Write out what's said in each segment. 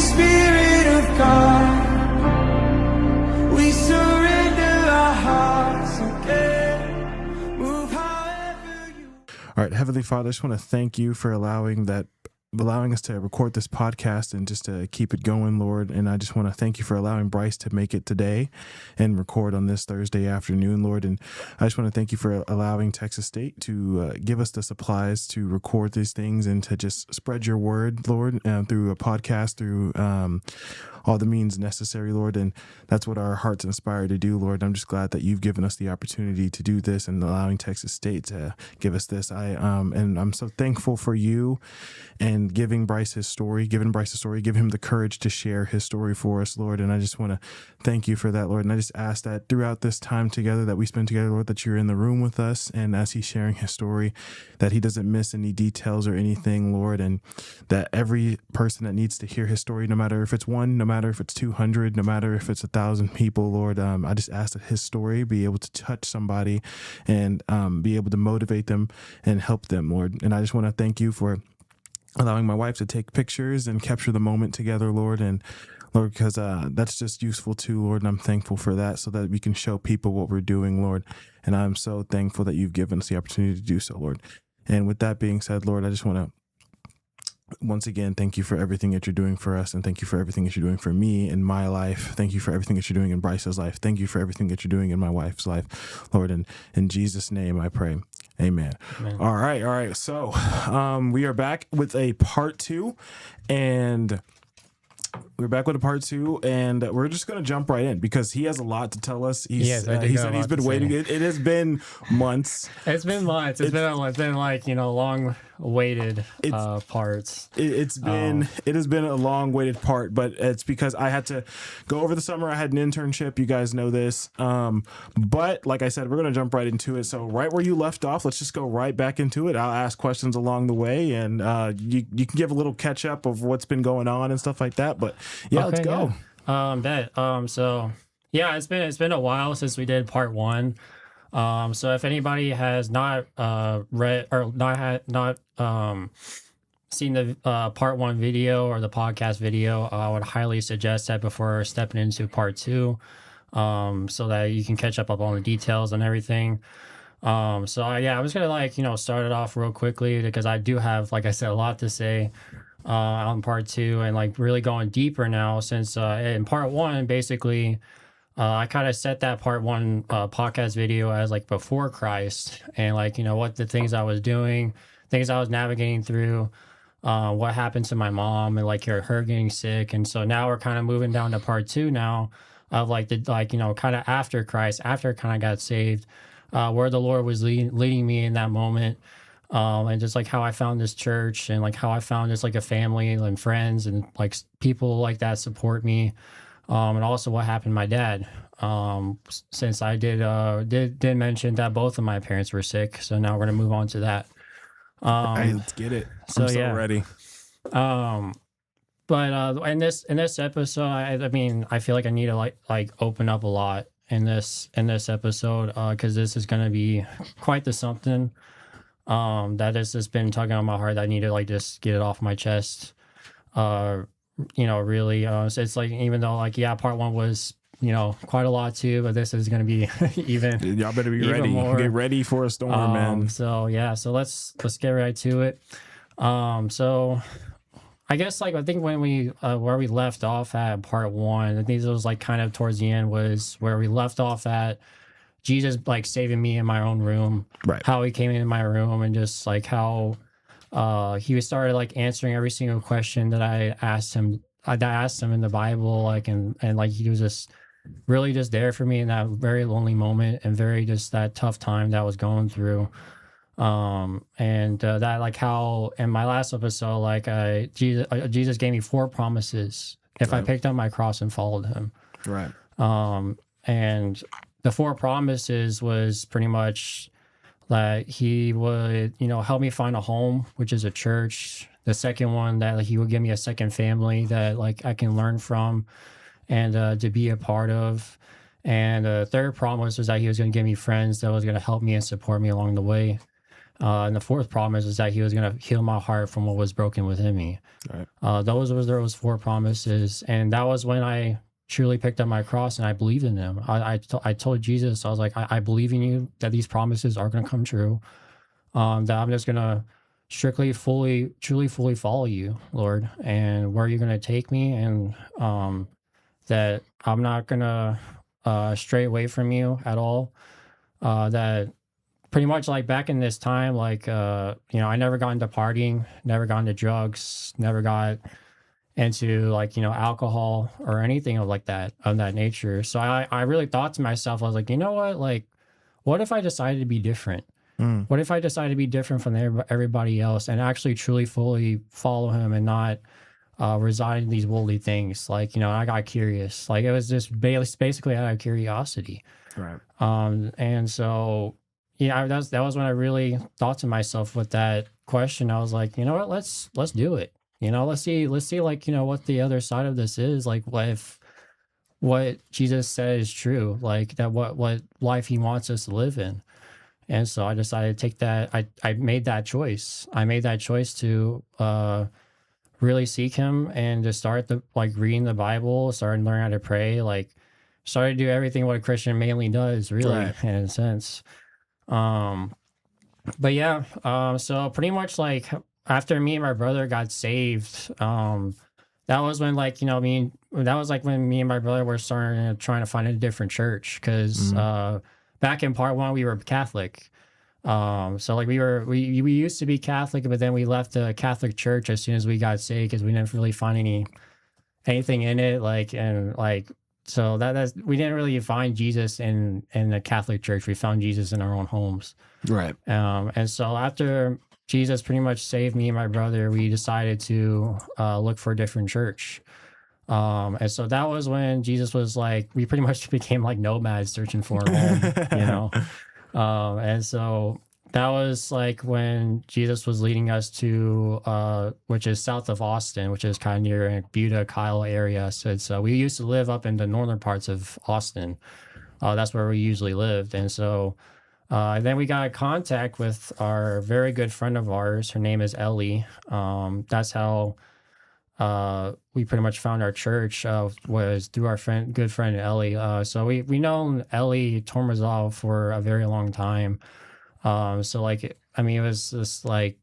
Spirit of God, we surrender our hearts again. Move however you. All right, Heavenly Father, I just want to thank you for allowing us to record this podcast and just to keep it going, Lord. And I just want to thank you for allowing Bryce to make it today and record on this Thursday afternoon, Lord. And I just want to thank you for allowing Texas State to give us the supplies to record these things and to just spread your word, Lord, through a podcast, through all the means necessary, Lord. And that's what our hearts inspire to do, Lord. I'm just glad that you've given us the opportunity to do this and allowing Texas State to give us this. And I'm so thankful for you and giving Bryce his story, give him the courage to share his story for us, Lord. And I just want to thank you for that, Lord. And I just ask that throughout this time together that we spend together, Lord, that you're in the room with us. And as he's sharing his story, that he doesn't miss any details or anything, Lord. And that every person that needs to hear his story, no matter if it's one, no matter if it's 200, no matter if it's 1,000 people, Lord, I just ask that his story be able to touch somebody and be able to motivate them and help them, Lord. And I just want to thank you for allowing my wife to take pictures and capture the moment together, Lord. And Lord, because that's just useful too, Lord. And I'm thankful for that so that we can show people what we're doing, Lord. And I'm so thankful that you've given us the opportunity to do so, Lord. And with that being said, Lord, I just want to once again, thank you for everything that you're doing for us. And thank you for everything that you're doing for me in my life. Thank you for everything that you're doing in Bryce's life. Thank you for everything that you're doing in my wife's life, Lord. And in Jesus' name I pray. Amen. Amen. All right. So we are back with a part 2, and we're just going to jump right in because he has a lot to tell us. He said he's been waiting. It has been months. It's been months. It's been like, long awaited parts. It has been a long waited part, but it's because I had to go over the summer. I had an internship. You guys know this. But like I said, we're going to jump right into it. So right where you left off, let's just go right back into it. I'll ask questions along the way, and you can give a little catch up of what's been going on and stuff like that. But yeah, let's go. So yeah, it's been a while since we did part 1. So if anybody has not read or not seen the part 1 video or the podcast video, I would highly suggest that before stepping into part 2, so that you can catch up on the details and everything. I was gonna start it off real quickly because I do have, like I said, a lot to say on part 2 and really going deeper now since in part 1 basically. I kind of set that part 1 podcast video as before Christ and what the things I was doing, things I was navigating through, what happened to my mom and her getting sick. And so now we're kind of moving down to part 2 now of kind of after Christ, after I kind of got saved, where the Lord was leading me in that moment. And just how I found this church and how I found just a family and friends and people that support me. And also what happened to my dad, since I did mention that both of my parents were sick. So now we're going to move on to that. Hey, let's get it. I'm so ready. But in this episode, I feel like I need to open up a lot in this episode, because this is going to be quite the something that has just been tugging on my heart. I need to just get it off my chest. Really, so it's even though part 1 was, quite a lot too, but this is going to be even. Y'all better be ready. More. Get ready for a storm, man. So let's get right to it. So I guess I think when we where we left off at part 1, I think it was kind of towards the end was where we left off at Jesus saving me in my own room, right? How he came into my room and just how. He started answering every single question that I asked him in the Bible, and he was just really just there for me in that very lonely moment and very just that tough time that I was going through. That how in my last episode, Jesus gave me 4 promises if I picked up my cross and followed him. Right. And the 4 promises was pretty much that he would, help me find a home, which is a church. The second one, that he would give me a second family that I can learn from and to be a part of. And the third promise was that he was going to give me friends that was going to help me and support me along the way. And the fourth promise is that he was going to heal my heart from what was broken within me. Right. Those 4 promises, and that was when I truly picked up my cross and I believed in him. I told Jesus, I was like, I believe in you, that these promises are going to come true. That I'm just going to strictly, truly, fully follow you, Lord, and where you're going to take me, and that I'm not going to stray away from you at all. That pretty much like back in this time, like, I never got into partying, never got into drugs, never got into like, alcohol or anything of that nature. So I really thought to myself, I was like, you know what? Like, what if I decided to be different? What if I decided to be different from everybody else and actually truly fully follow him and not reside in these worldly things? Like, I got curious. Like, it was just basically out of curiosity. Right. And so, yeah, that was when I really thought to myself with that question. I was like, you know what, let's do it. Let's see, like, what the other side of this is. Like, what Jesus said is true, like that what life he wants us to live in. And so I decided to take that. I made that choice. I made that choice to really seek him and to start reading the Bible, started learning how to pray, like started to do everything what a Christian mainly does, really, Right. in a sense. But yeah, so pretty much like after me and my brother got saved, that was when that was like when me and my brother were trying to find a different church, because back in part one we were Catholic. So like we used to be Catholic, but then we left the Catholic church as soon as we got saved because we didn't really find anything in it, so that's we didn't really find Jesus in the Catholic church. We found Jesus in our own homes. Right. And so after Jesus pretty much saved me and my brother, we decided to look for a different church. And so that was when Jesus was like, we pretty much became like nomads searching for a home, and so that was like when Jesus was leading us to, which is south of Austin, which is kind of near Buda, Kyle area. So we used to live up in the northern parts of Austin. That's where we usually lived. And so then we got in contact with our very good friend of ours. Her name is Ellie. That's how we pretty much found our church, was through our good friend Ellie. So we known Ellie Tormazov for a very long time. So like, I mean, it was just like,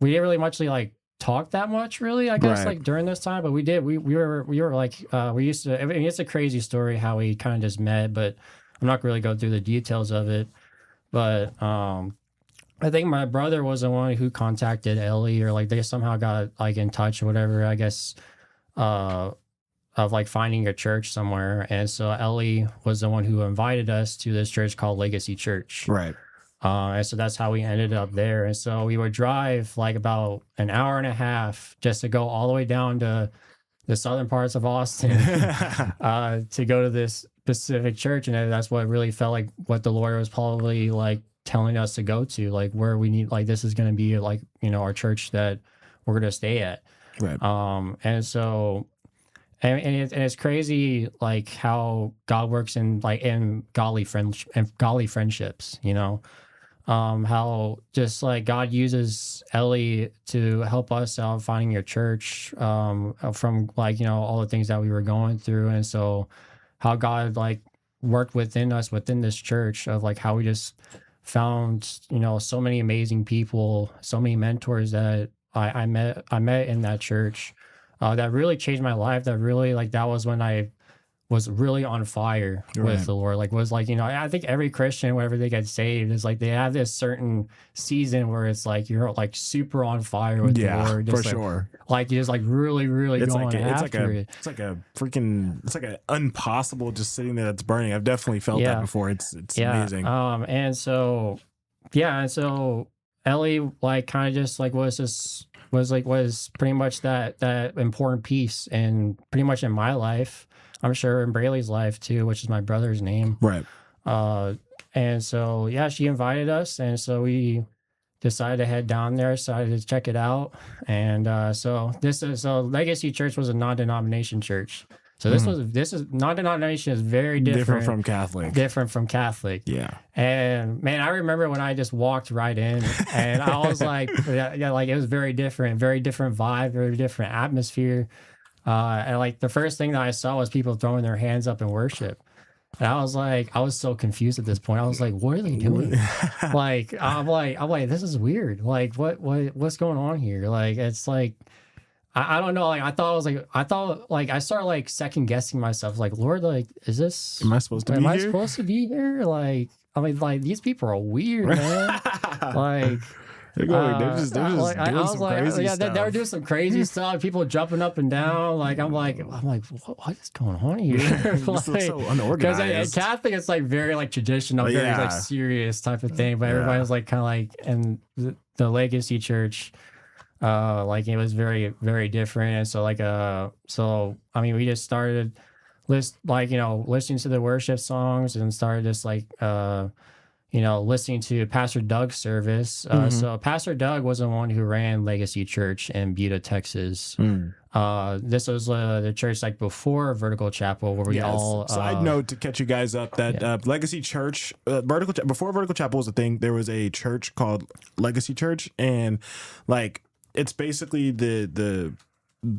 we didn't really much like talk that much, really, I guess, Right. like during this time, but we did, we were like, we used to, I mean, it's a crazy story how we kind of just met, but I'm not really going through the details of it. But, I think my brother was the one who contacted Ellie, or like they somehow got like in touch or whatever, I guess, of like finding a church somewhere. And so Ellie was the one who invited us to this church called Legacy Church. Right. And so that's how we ended up there. And so we would drive like about an hour and a half just to go all the way down to the southern parts of Austin to go to this specific church. And that's what really felt like what the Lord was probably like telling us to go to, like where we need, like this is going to be like, our church that we're going to stay at. Right. And so, and it's crazy like how God works in godly friendships, how just like God uses Ellie to help us out finding your church, from all the things that we were going through. And so how God like worked within us, within this church, of like how we just found, so many amazing people, so many mentors that I met in that church, that really changed my life. That really, like, that was when I was really on fire with the Lord. Like, was like, I think every Christian, whenever they get saved, is like they have this certain season where it's like you're like super on fire with the Lord. For Just sure. Like you're just like really, really going after it. It's like an impossible just sitting there that's burning. I've definitely felt that before. It's amazing. And so Ellie like kind of just like was pretty much that important piece, and pretty much in my life, I'm sure in Braylee's life too, which is my brother's name. Right. And so, she invited us. And so we decided to head down there, decided to check it out. And so Legacy Church was a non-denomination church. So this is non-denomination is very different from Catholic. Different from Catholic. Yeah. And man, I remember when I just walked right in, and I was like, yeah, like it was very different vibe, very different atmosphere. And like the first thing that I saw was people throwing their hands up in worship. And I was so confused at this point. I was like, what are they doing? I'm like, this is weird. Like, what's going on here? Like, it's like, I don't know. Like, I started like second guessing myself. Like, Lord, like, am I supposed to be here? Like, I mean, like, these people are weird, man. Like, they're just doing some crazy stuff. They were doing some crazy stuff. People jumping up and down. Like, I'm like, what is going on here? Like, so unorganized. Because Catholic, it's like very like traditional, very like serious type of thing. But everybody's like kind of like, and the Legacy Church, like it was very, very different. And so like, so I mean, we just started listening to the worship songs and started just like, listening to Pastor Doug's service. So Pastor Doug was the one who ran Legacy Church in Buda, Texas. This was the church like before Vertical Chapel, where we all. Side note to catch you guys up that Legacy Church, before Vertical Chapel was a thing, there was a church called Legacy Church, and like it's basically the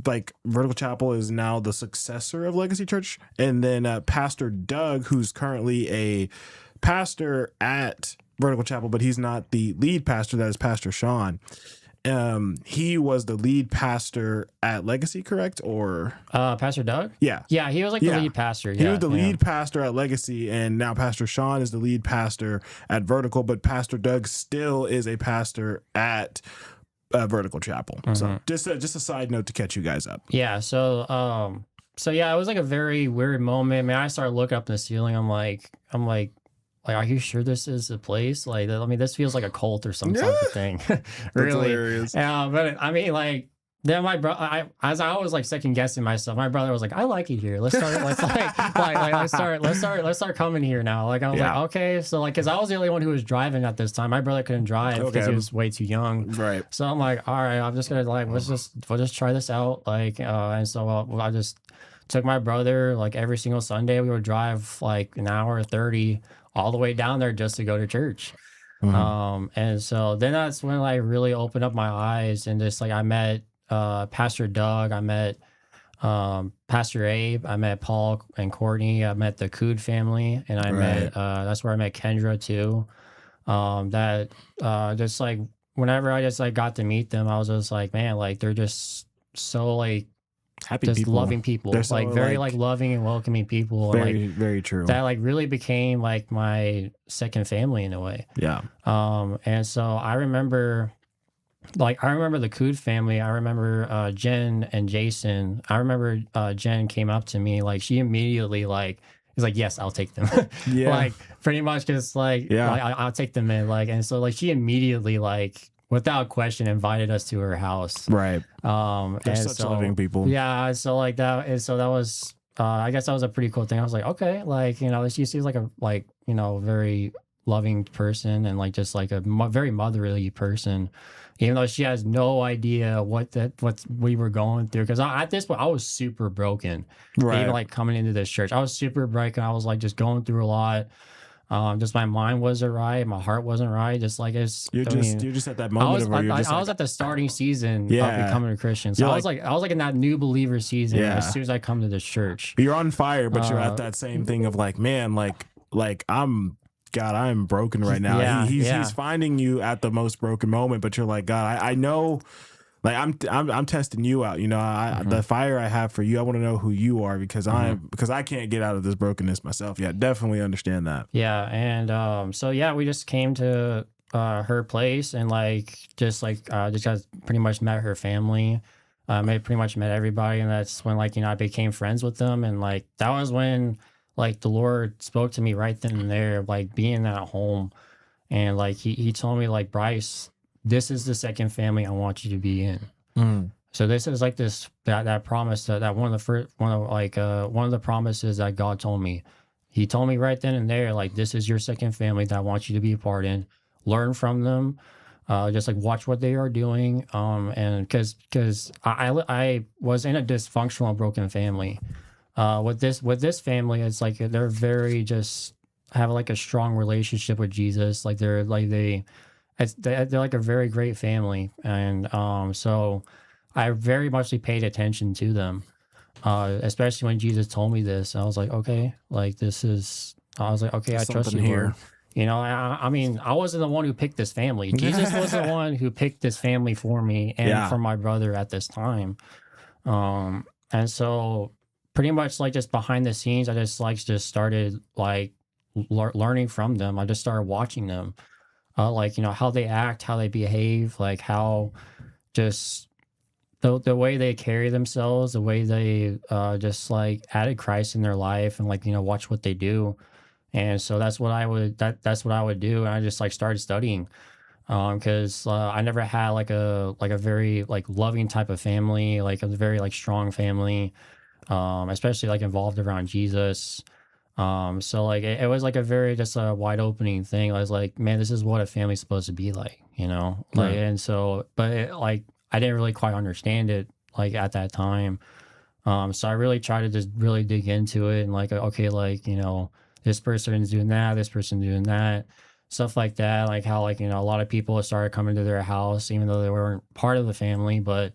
like Vertical Chapel is now the successor of Legacy Church, and then Pastor Doug, who's currently a pastor at Vertical Chapel, but he's not the lead pastor. That is Pastor Sean. He was the lead pastor at Legacy, correct? Or Pastor Doug? Yeah, he was like the lead pastor. He was the lead pastor at Legacy, and now Pastor Sean is the lead pastor at Vertical. But Pastor Doug still is a pastor at Vertical Chapel. So just a side note to catch you guys up. Yeah. So it was like a very weird moment. Man, I started looking up in the ceiling. I'm like, are you sure this is the place? Like, I mean, this feels like a cult or some type of thing. Really. Hilarious. But I mean, like, then my brother, as I was like second guessing myself, my brother was like, I like it here. Let's start coming here now. Like, I was like, okay. So like, cause I was the only one who was driving at this time. My brother couldn't drive because he was way too young. Right. So I'm like, all right, I'm just gonna like, we'll just try this out. Like, and so I just took my brother like every single Sunday. We would drive like an hour 30 all the way down there just to go to church. And so then that's when I really opened up my eyes, and just like I met Pastor Doug, I met Pastor Abe, I met Paul and Courtney, I met the Cood family, and I met that's where I met Kendra too. Just like whenever I just like got to meet them, I was just like, man, like they're just so like happy just people. Loving people. They're so, like very like loving and welcoming people. Very, like, very true. That like really became like my second family in a way. Yeah. And so I remember the Cood family. I remember Jen and Jason. I remember Jen came up to me, like she immediately like is like, yes, I'll take them. Like pretty much just like, like I'll take them in. Like, and so like she immediately like without question invited us to her house. Right. They're such loving people. Yeah. So like that, and so that was I guess that was a pretty cool thing. I was like, okay, like, she seems like a very loving person, and like just like a very motherly person, even though she has no idea what we were going through. Because at this point I was super broken. Right. Even like coming into this church, I was super broken. I was like just going through a lot. Just my mind wasn't right, my heart wasn't right. Just like you're just at that moment I was at the starting season of becoming a Christian. So I was like in that new believer season as soon as I come to this church. You're on fire, but you're at that same thing of like, man, like I'm broken right now. He's finding you at the most broken moment, but you're like, God, I know. Like I'm testing you out, the fire I have for you. I want to know who you are because I can't get out of this brokenness myself. Yeah, definitely understand that. Yeah, and we just came to her place and just pretty much met her family. I pretty much met everybody, and that's when I became friends with them, and that was when the Lord spoke to me right then and there, being at home, and he told me Bryce, this is the second family I want you to be in. So this is that promise that one of the promises that God told me. He told me right then and there, this is your second family that I want you to be a part in. Learn from them, just watch what they are doing. And because I was in a dysfunctional, broken family. With this family, it's like they're very just have like a strong relationship with Jesus. Like they're like a very great family, and so I very muchly paid attention to them, especially when Jesus told me this. I was like, okay, like this is. I was like, okay, I There's trust something you, here. Lord. You know, I mean, I wasn't the one who picked this family. Jesus was the one who picked this family for me and Yeah. for my brother at this time. And so pretty much like just behind the scenes, I just started like learning from them. I just started watching them, like how they act, how they behave, like how just the way they carry themselves, the way they just like added Christ in their life, and like watch what they do. And so that's what I would do, and I just like started studying, because I never had like a very like loving type of family, like a very like strong family, especially like involved around Jesus. So like it was like a very just a wide opening thing. I was like, man, this is what a family's supposed to be like, like. Right. And so, but like I didn't really quite understand it like at that time. So I really tried to just really dig into it and like, okay, like, this person's doing that, this person's doing that, stuff like that. Like how, like, a lot of people started coming to their house, even though they weren't part of the family. But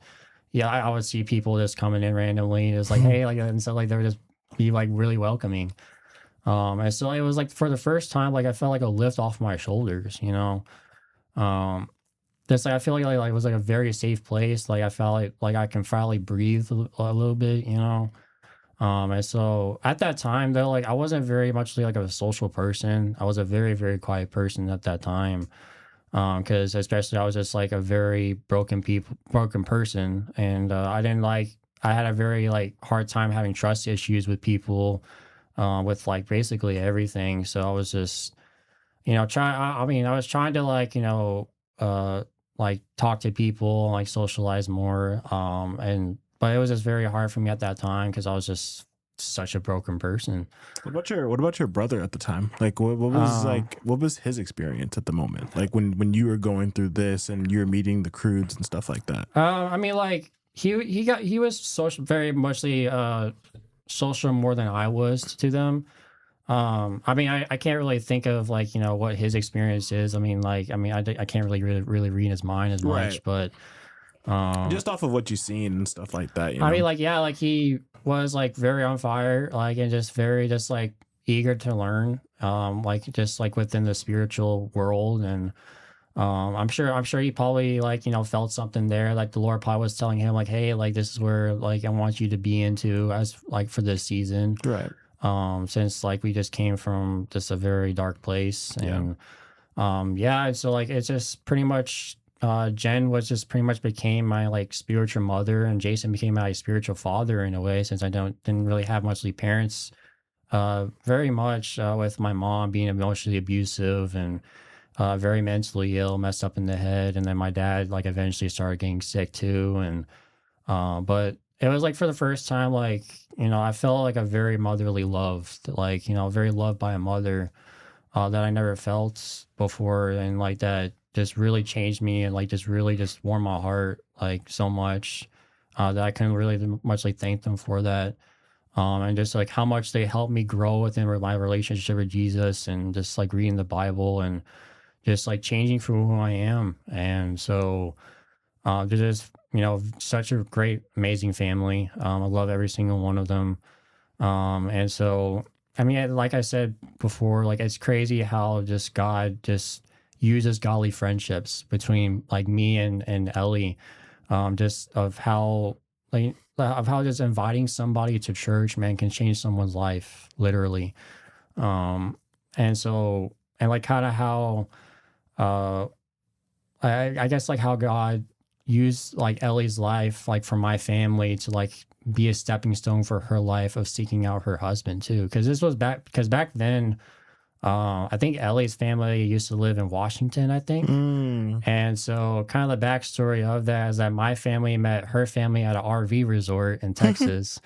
yeah, I would see people just coming in randomly and it's like, hey, like, and so like they would just be like really welcoming. And so it was like for the first time, like I felt like a lift off my shoulders. Um, just like I feel like it was like a very safe place. Like I felt like I can finally breathe a little bit. And so at that time though, like I wasn't very much like a social person. I was a very, very quiet person at that time. Because especially I was just like a very broken person, and I had a very like hard time having trust issues with people, with like basically everything. So I was just I mean, I was trying to uh, like talk to people, like socialize more. But it was just very hard for me at that time because I was just such a broken person. What about your brother at the time? Like Um, what was his experience at the moment? Like when you were going through this and you were meeting the Crudes and stuff like that. I mean, like he was social, very muchly social more than I was to them. I mean, I can't really think of like what his experience is. I can't really read his mind as Right. much, but um, Just off of what you've seen and stuff like that, I mean, like, yeah, like he was like very on fire, like, and just very just like eager to learn, like just like within the spiritual world. And I'm sure he probably like felt something there, like the Lord probably was telling him like, hey, like this is where like I want you to be into as like for this season, Right. since like we just came from just a very dark place. Yeah. And yeah, and so like it's just pretty much Jen was just pretty much became my like spiritual mother, and Jason became my spiritual father in a way, since I didn't really have muchly parents, very much, with my mom being emotionally abusive and very mentally ill, messed up in the head. And then my dad like eventually started getting sick too. And but it was like for the first time, like I felt like a very motherly love, like very loved by a mother, that I never felt before, and like that just really changed me, and like just really just warmed my heart like so much, that I couldn't really much like thank them for that. And just like how much they helped me grow within my relationship with Jesus, and just like reading the Bible, and just like changing from who I am. And so they're just such a great, amazing family. I love every single one of them. And so, I mean, like I said before, like it's crazy how just God just uses godly friendships between like me and Ellie, just of how just inviting somebody to church, man, can change someone's life, literally. Um, and so, and like kind of how, uh, I guess like how God used like Ellie's life, like for my family to like be a stepping stone for her life of seeking out her husband too. Because this was back then, I think Ellie's family used to live in Washington, I think. Mm. And so, kind of the backstory of that is that my family met her family at an RV resort in Texas.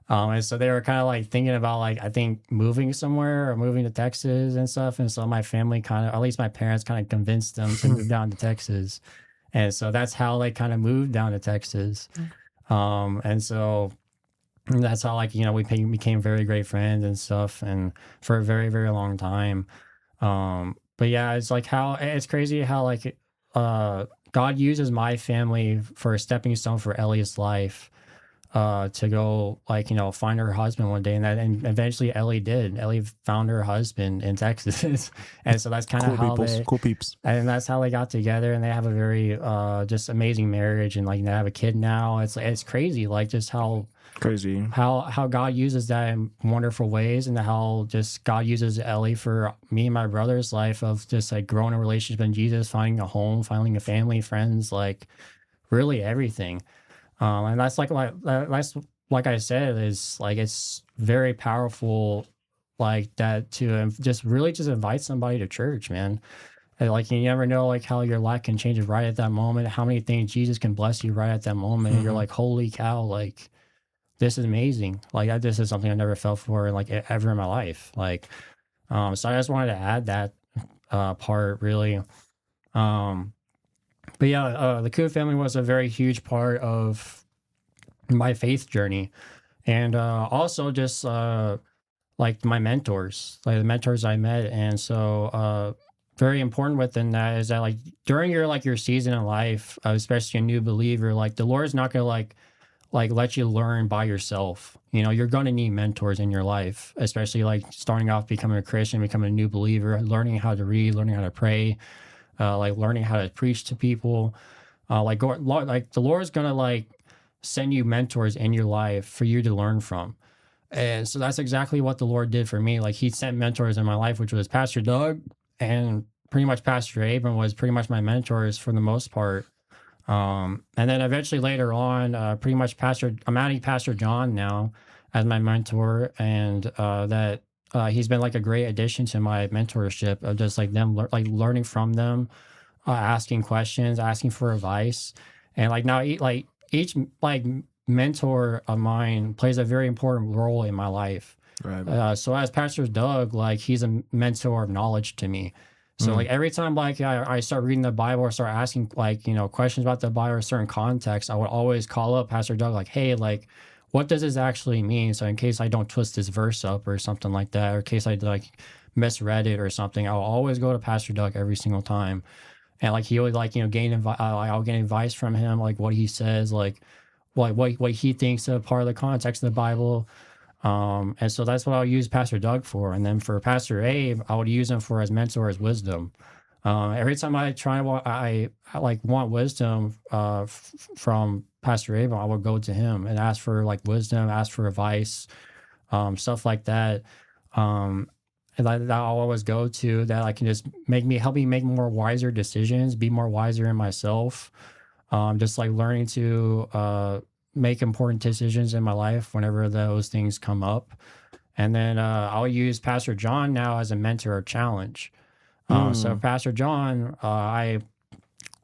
And so they were kind of like thinking about like I think moving somewhere or moving to Texas and stuff. And so my family kind of, at least my parents, kind of convinced them to move down to Texas. And so that's how they kind of moved down to Texas. And so And that's how like became very great friends and stuff, and for a very very long time. But yeah, it's like how it's crazy how like God uses my family for a stepping stone for Ellie's life, to go like find her husband one day, and eventually Ellie found her husband in Texas. And so that's kind of Cool how peoples, they cool peeps. and that's how they got together, and they have a very just amazing marriage, and like they have a kid now. It's crazy like just Crazy. how God uses that in wonderful ways, and how just God uses Ellie for me and my brother's life of just like growing a relationship in Jesus, finding a home, finding a family, friends, like really everything. And that's like I said, is like it's very powerful like that to just really just invite somebody to church, man. And like you never know like how your life can change right at that moment, how many things Jesus can bless you right at that moment. And you're Mhm. like, holy cow, like this is amazing. Like this is something I never felt for like ever in my life. Like so I just wanted to add that part really. Um but yeah, the Coon family was a very huge part of my faith journey. And also just like my mentors, like the mentors I met. And so very important within that is that like during your season in life, especially a new believer, like the Lord's not gonna like let you learn by yourself. You're gonna need mentors in your life, especially like starting off becoming a Christian, becoming a new believer, learning how to read, learning how to pray, like learning how to preach to people. Like the Lord's gonna like send you mentors in your life for you to learn from. And so that's exactly what the Lord did for me. Like he sent mentors in my life, which was Pastor Doug and pretty much Pastor Abram was pretty much my mentors for the most part. And then eventually later on, pretty much I'm adding Pastor John now as my mentor, and that he's been like a great addition to my mentorship of just like like learning from them, asking questions, asking for advice, and like now each like mentor of mine plays a very important role in my life. Right. So as Pastor Doug, like he's a mentor of knowledge to me. So Mm. like every time like I start reading the Bible or start asking like questions about the Bible or a certain context, I would always call up Pastor Doug like, hey, like what does this actually mean? So in case I don't twist this verse up or something like that, or in case I like misread it or something, I'll always go to Pastor Doug every single time. And like he would like I'll get advice from him like what he says, like what he thinks of part of the context of the Bible. And so that's what I'll use Pastor Doug for. And then for Pastor Abe, I would use him for his mentor, his wisdom. Every time I like want wisdom from Pastor Abe, I would go to him and ask for like wisdom, ask for advice, stuff like that. Um, and that I'll always go to that I can just help me make more wiser decisions, be more wiser in myself. Just like learning to make important decisions in my life whenever those things come up. And then I'll use Pastor John now as a mentor or challenge. So Mm. Pastor John, I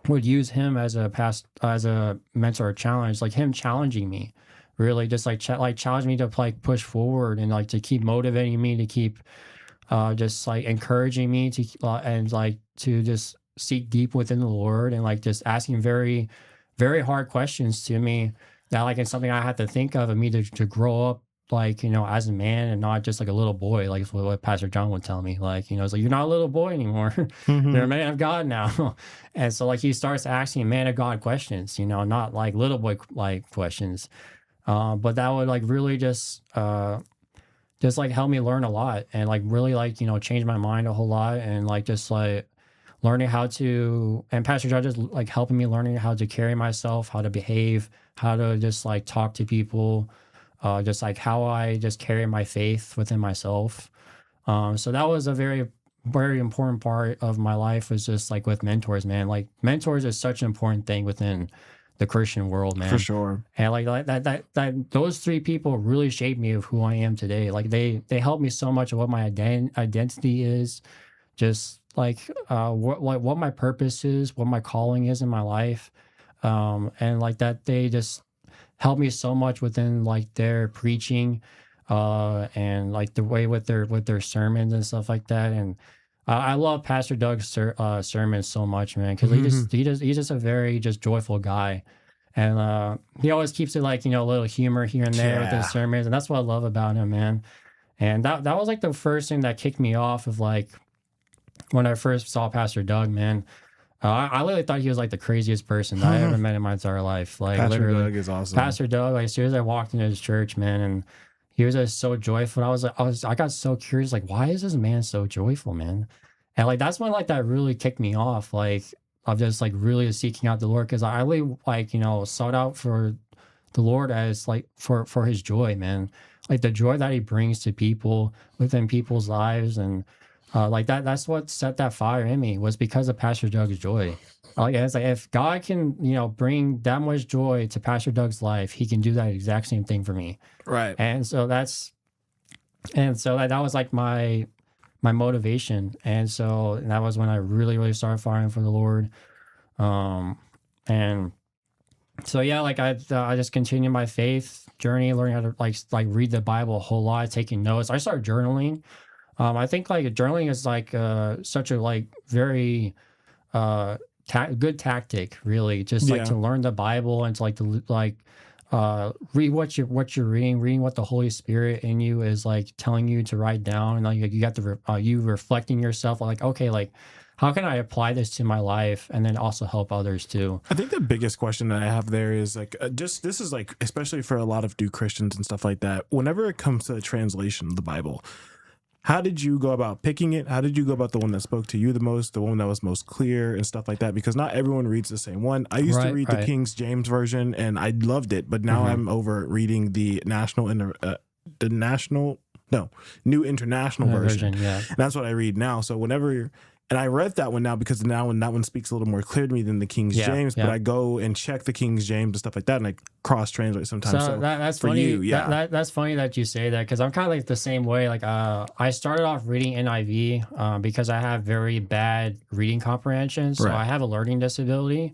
would use him as as a mentor or challenge, like him challenging me, really just like challenge me to like push forward and like to keep motivating me to keep just like encouraging me to and like to just seek deep within the Lord, and like just asking very, very hard questions to me that like it's something I have to think of me to grow up like as a man and not just like a little boy, like what Pastor John would tell me, like it's like you're not a little boy anymore. You're a Mhm. man of God now. And so like he starts asking man of God questions, not like little boy like questions. But that would like really just like helped me learn a lot, and like really like change my mind a whole lot, and like just like learning how to, and Pastor Judge is like helping me learning how to carry myself, how to behave, how to just like talk to people, just like how I just carry my faith within myself. So that was a very, very important part of my life, was just like with mentors, man. Like mentors is such an important thing within the Christian world, For man. sure. And like that those three people really shaped me of who I am today. Like they helped me so much of what my identity is, just like what my purpose is, what my calling is in my life. And like that they just helped me so much within like their preaching, and like the way with their sermons and stuff like that. And I love Pastor Doug's sermons so much, man, because Mhm. he's just a very just joyful guy. And he always keeps it like, a little humor here and there with his sermons. And that's what I love about him, man. And that was like the first thing that kicked me off of like when I first saw Pastor Doug, man. I literally thought he was like the craziest person that I ever met in my entire life. Like Pastor literally, Doug is awesome. Pastor Doug, like as soon as I walked into his church, man, and he was just so joyful. I got so curious, like, why is this man so joyful, man? And like that's when like that really kicked me off, like of just like really seeking out the Lord, because I really like sought out for the Lord as like for his joy, man, like the joy that he brings to people within people's lives. And like that's what set that fire in me, was because of Pastor Doug's joy. Like it's like if God can bring that much joy to Pastor Doug's life, he can do that exact same thing for me. Right. And so that was like my motivation. And so that was when I really started firing for the Lord. And so yeah, like I just continued my faith journey, learning how to like read the Bible a whole lot, taking notes. I started journaling. I think like journaling is like such a like very good tactic, really, just like to learn the Bible and to read what you're reading what the Holy Spirit in you is like telling you to write down, and like you got the you reflecting yourself, like, okay, like how can I apply this to my life and then also help others too? I think the biggest question that I have there is like, just this is like, especially for a lot of new Christians and stuff like that, whenever it comes to the translation of the Bible, how did you go about picking it? How did you go about the one that spoke to you the most, the one that was most clear and stuff like that? Because not everyone reads the same one. I used to read the King James version and I loved it, but now I'm over reading the New International version. Yeah. And that's what I read now. So and I read that one now because now that one speaks a little more clear to me than the King James, but I go and check the King James and stuff like that, and I cross-translate sometimes. So that's for funny. you, That's funny that you say that, because I'm kind of like the same way. Like I started off reading NIV because I have very bad reading comprehension. So I have a learning disability.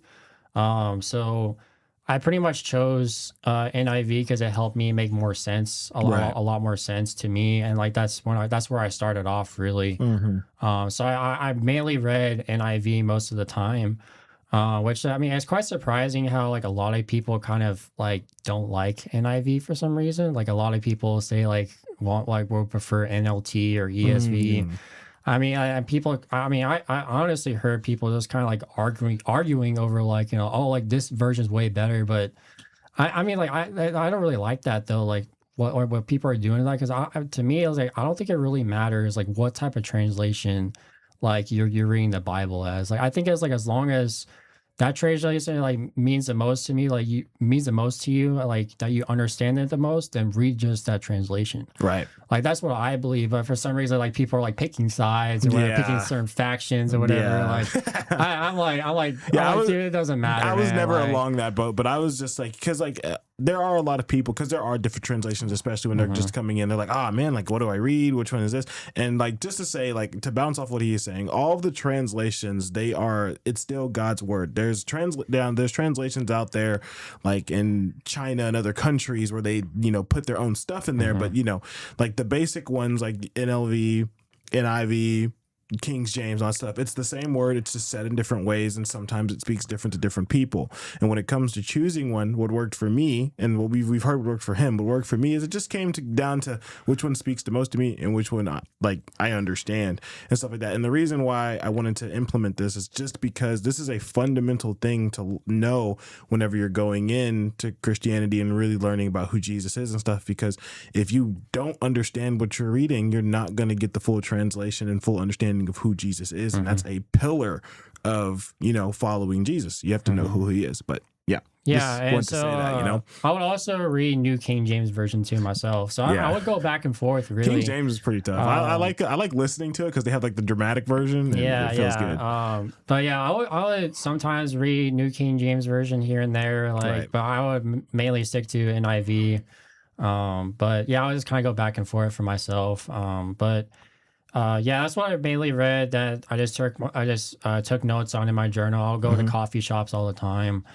So I pretty much chose NIV because it helped me make more sense, a lot more sense to me, and like that's where I started off really. So I mainly read NIV most of the time, which I mean it's quite surprising how like a lot of people kind of like don't like NIV for some reason. Like a lot of people say like will prefer NLT or ESV. I mean, I honestly heard people just kind of like arguing over like, oh, like this version's way better. But I mean, like, I don't really like that though. Like what people are doing, like, because to me, I was like, I don't think it really matters like what type of translation like you're reading the Bible as. Like, I think it's like as long as that translation like means the most to me, like means the most to you, like that you understand it the most, then read just that translation. Right. Like that's what I believe. But for some reason, like people are like picking sides or whatever, picking certain factions or whatever. Like I'm like, dude, it doesn't matter. I was never like, along that boat, but I was just like, because like there are a lot of people, because there are different translations, especially when they're just coming in. They're like, oh man, like what do I read? Which one is this? And like just to say, like to bounce off what he is saying, all of the translations, it's still God's word. There's translations out there, like in China and other countries where they put their own stuff in there, but like the basic ones like NLV, NIV, King James, all that stuff, it's the same word, it's just said in different ways, and sometimes it speaks different to different people. And when it comes to choosing one, what worked for me and what we've heard worked for him, what worked for me is it just came down to which one speaks the most to me and which one I understand and stuff like that. And the reason why I wanted to implement this is just because this is a fundamental thing to know whenever you're going into Christianity and really learning about who Jesus is and stuff, because if you don't understand what you're reading, you're not going to get the full translation and full understanding of who Jesus is, and that's a pillar of following Jesus. You have to know who he is. But and so I would also read New King James Version too myself. So I would go back and forth. Really, King James is pretty tough. I like listening to it because they have like the dramatic version. And it feels good. But I would sometimes read New King James Version here and there, but I would mainly stick to NIV. But I would just kind of go back and forth for myself. That's what I mainly read. That I just took notes on in my journal. I'll go to coffee shops all the time,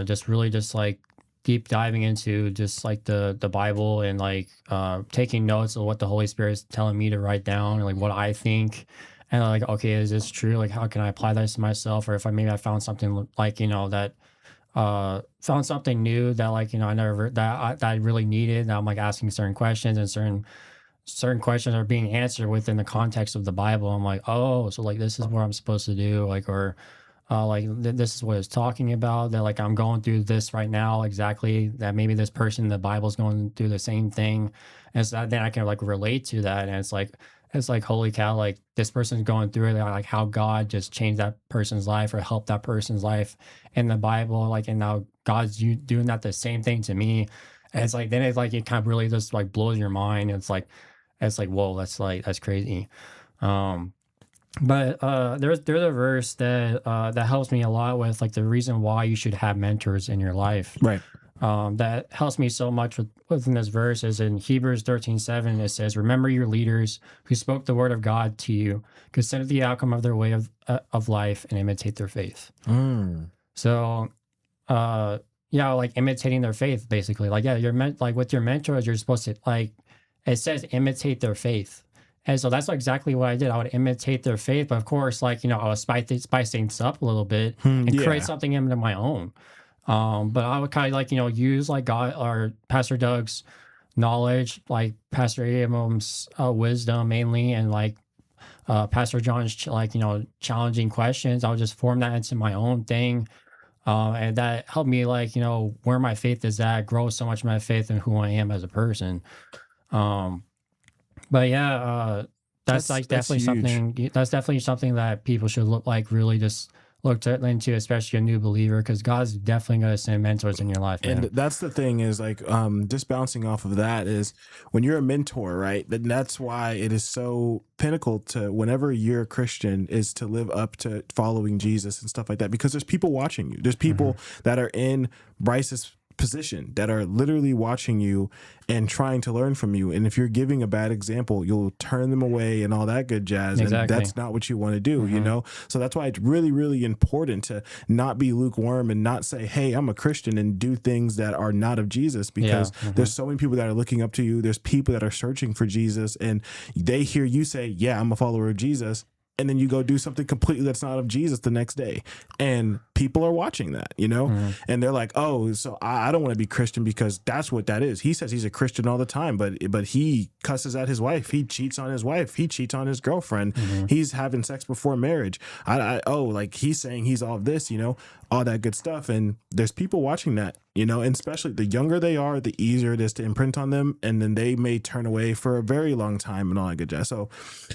just like deep diving into just like the Bible and like taking notes of what the Holy Spirit is telling me to write down, and like what I think, and like, okay, is this true? Like, how can I apply this to myself? Or if I found something like that found something new that like, I never, that I really needed. Now I'm like asking certain questions, and certain questions are being answered within the context of the Bible. I'm like, oh, so like this is what I'm supposed to do, like, or like this is what it's talking about. That like I'm going through this right now, exactly. That maybe this person in the Bible is going through the same thing, and so then I can like relate to that. And it's like holy cow, like this person's going through it. Like how God just changed that person's life or helped that person's life in the Bible. Like, and now God's you doing that the same thing to me. And it's like then it's like it kind of really just like blows your mind. It's like, whoa, that's crazy. Um, but there's a verse that that helps me a lot with like the reason why you should have mentors in your life. Right. That helps me so much within this verse is in Hebrews 13:7. It says, "Remember your leaders who spoke the word of God to you. Consider the outcome of their way of life and imitate their faith." So, yeah, like imitating their faith, basically. Like, yeah, you're meant like with your mentors, you're supposed to like. It says imitate their faith. And so that's exactly what I did. I would imitate their faith, but of course, like, I would spice things up a little bit and Yeah. create something into my own. But I would kind of like, use like God or Pastor Doug's knowledge, like Pastor Abram's wisdom mainly, and like Pastor John's challenging questions. I would just form that into my own thing. And that helped me like, where my faith is at, grow so much of my faith in who I am as a person. But yeah, that's like That's definitely huge. something that people should look like really just look into, especially a new believer, because God's definitely going to send mentors in your life, man. And that's the thing is like, just bouncing off of that is when you're a mentor, right? Then that's why it is so pinnacle to whenever you're a Christian is to live up to following Jesus and stuff like that, because there's people watching you. There's people that are in Bryce's position that are literally watching you and trying to learn from you. And if you're giving a bad example, you'll turn them away and all that good jazz. Exactly. And that's not what you want to do, So that's why it's really, really important to not be lukewarm and not say, hey, I'm a Christian, and do things that are not of Jesus, because there's so many people that are looking up to you. There's people that are searching for Jesus, and they hear you say, yeah, I'm a follower of Jesus. And then you go do something completely that's not of Jesus the next day. And people are watching that, and they're like, oh, so I don't want to be Christian because that's what that is. He says he's a Christian all the time, but he cusses at his wife. He cheats on his wife. He cheats on his girlfriend. He's having sex before marriage. Like he's saying he's all of this, all that good stuff. And there's people watching that, and especially the younger they are, the easier it is to imprint on them. And then they may turn away for a very long time and all that good jazz. So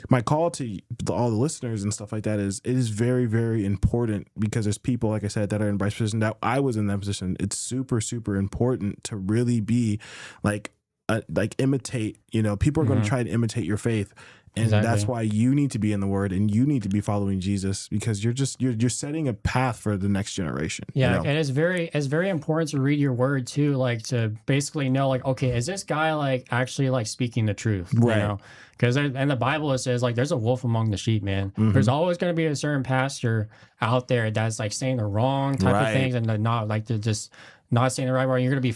my call to all the listeners and stuff like that is, it is very, very important, because there's people, like I said, that are in Bryce's position, that I was in that position. It's super, super important to really be like imitate, people are going to try to imitate your faith. And that's why you need to be in the word, and you need to be following Jesus, because you're setting a path for the next generation. Yeah. And it's very important to read your word too, like to basically know like, okay, is this guy like actually like speaking the truth? Right. Because in the Bible it says like there's a wolf among the sheep, man. There's always going to be a certain pastor out there that's like saying the wrong type of things, and they're not like they're just not saying the right word. You're gonna be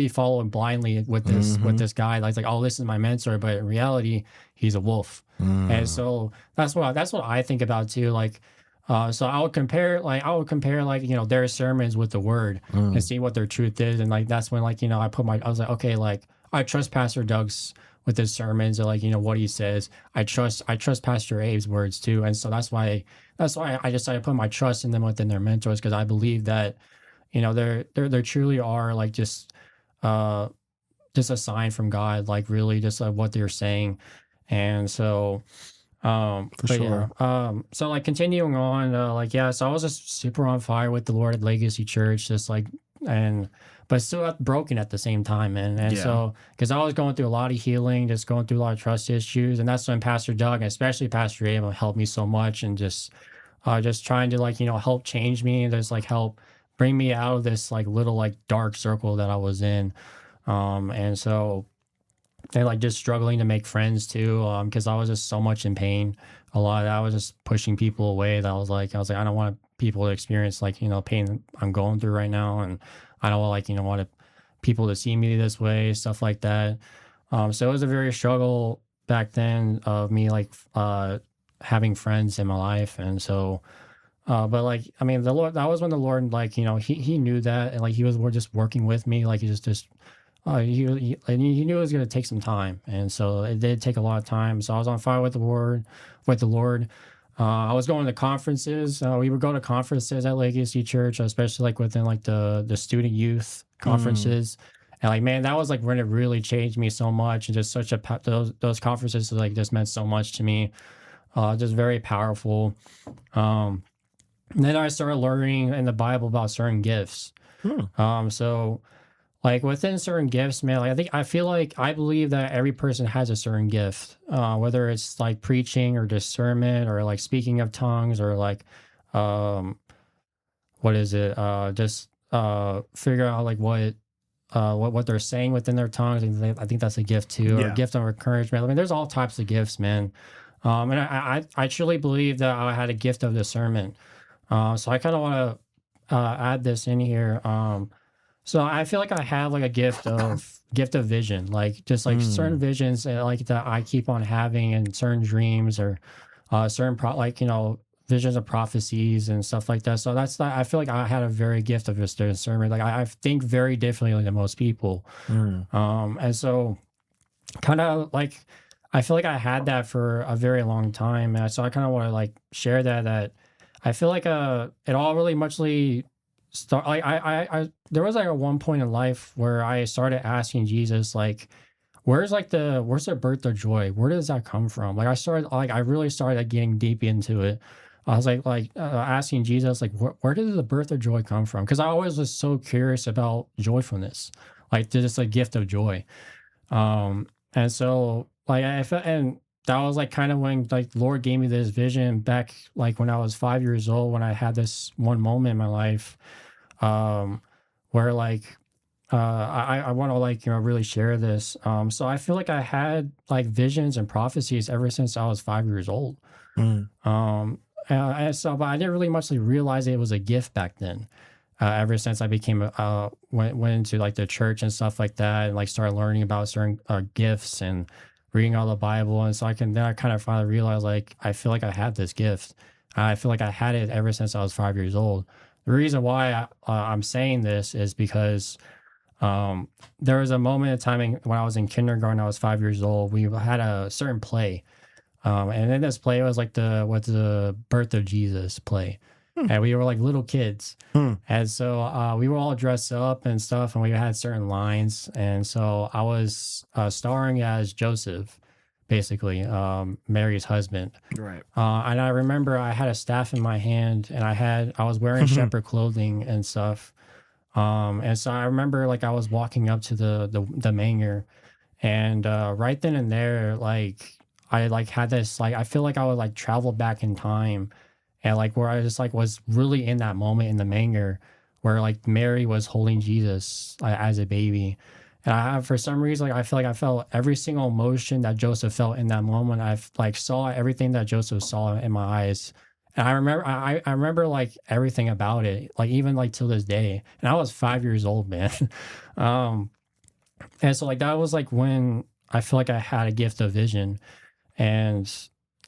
following blindly with this guy. Like, oh, this is my mentor, but in reality, he's a wolf. And so that's what I think about too. Like, so I would compare their sermons with the word and see what their truth is. And like that's when I was like, okay, like I trust Pastor Doug's with his sermons, or like what he says. I trust Pastor Abe's words too. And so that's why I decided to put my trust in them within their mentors, because I believe that they truly are like just a sign from God, like really just what they're saying. And so For sure. so like continuing on, so I was just super on fire with the Lord at Legacy Church, just like, but still broken at the same time, man. And so, because I was going through a lot of healing, just going through a lot of trust issues, and that's when Pastor Doug, and especially Pastor Abel, helped me so much, and just trying to help change me, and just like help bring me out of this like little like dark circle that I was in. And so they like just struggling to make friends too, because I was just so much in pain. A lot of that, I was just pushing people away. That I was like, I don't want people to experience like pain I'm going through right now, and I don't want people to see me this way, stuff like that. So it was a very struggle back then of me like having friends in my life, and so But like, I mean, the Lord, that was when the Lord, like, he knew that, and like he was just working with me, like he just and he knew it was gonna take some time, and so it did take a lot of time. So I was on fire with the Lord. I was going to conferences. We would go to conferences at Legacy Church, especially like within like the student youth Mm. conferences. And like, man, that was like when it really changed me so much, and just such a those conferences like just meant so much to me. Just very powerful. Um, and then I started learning in the Bible about certain gifts. Hmm. So like within certain gifts, man, like I feel like I believe that every person has a certain gift, whether it's like preaching or discernment or like speaking of tongues or like, um, what is it? Just figure out like what they're saying within their tongues. And I think that's a gift too, or Yeah. gift of encouragement. I mean, there's all types of gifts, man. And I truly believe that I had a gift of discernment. So I kind of want to add this in here. So I feel like I have like a gift of vision, like just like certain Mm. visions like that I keep on having, and certain dreams or certain like visions of prophecies and stuff like that. So I feel like I had a very gift of just discernment. Like I think very differently than most people. Mm. And so kind of like I feel like I had that for a very long time, and so I kind of want to like share that I feel like it all really muchly start like I there was like a one point in life where I started asking Jesus like where's the birth of joy, where does that come from? Like I really started like, getting deep into it. I was asking Jesus like where did the birth of joy come from, because I always was so curious about joyfulness, like just a gift of joy. And so like I felt, and that was like kind of when like Lord gave me this vision back like when I was 5 years old, when I had this one moment in my life, um, where like I want to like really share this. So I feel like I had like visions and prophecies ever since I was 5 years old. Mm. But I didn't really much like, realize it was a gift back then. Ever since I became went into like the church and stuff like that, and like started learning about certain gifts and reading all the Bible, and so I kind of finally realized like I feel like I had this gift. I feel like I had it ever since I was 5 years old. The reason why I'm saying this is because there was a moment in time when I was in kindergarten. I was 5 years old. We had a certain play, and in this play, it was like the birth of Jesus play. Hmm. And we were like little kids. Hmm. And so we were all dressed up and stuff, and we had certain lines. And so I was starring as Joseph, basically, Mary's husband. Right. And I remember I had a staff in my hand, and I was wearing shepherd clothing and stuff. And so I remember like I was walking up to the manger, and right then and there, like I like had this like I feel like I would like travel back in time, and like where I just like was really in that moment in the manger where like Mary was holding Jesus as a baby. And for some reason, like I feel like I felt every single emotion that Joseph felt in that moment. I've like saw everything that Joseph saw in my eyes. And I remember like everything about it, like even like till this day. And I was 5 years old, man. um, and so like that was like when I feel like I had a gift of vision. And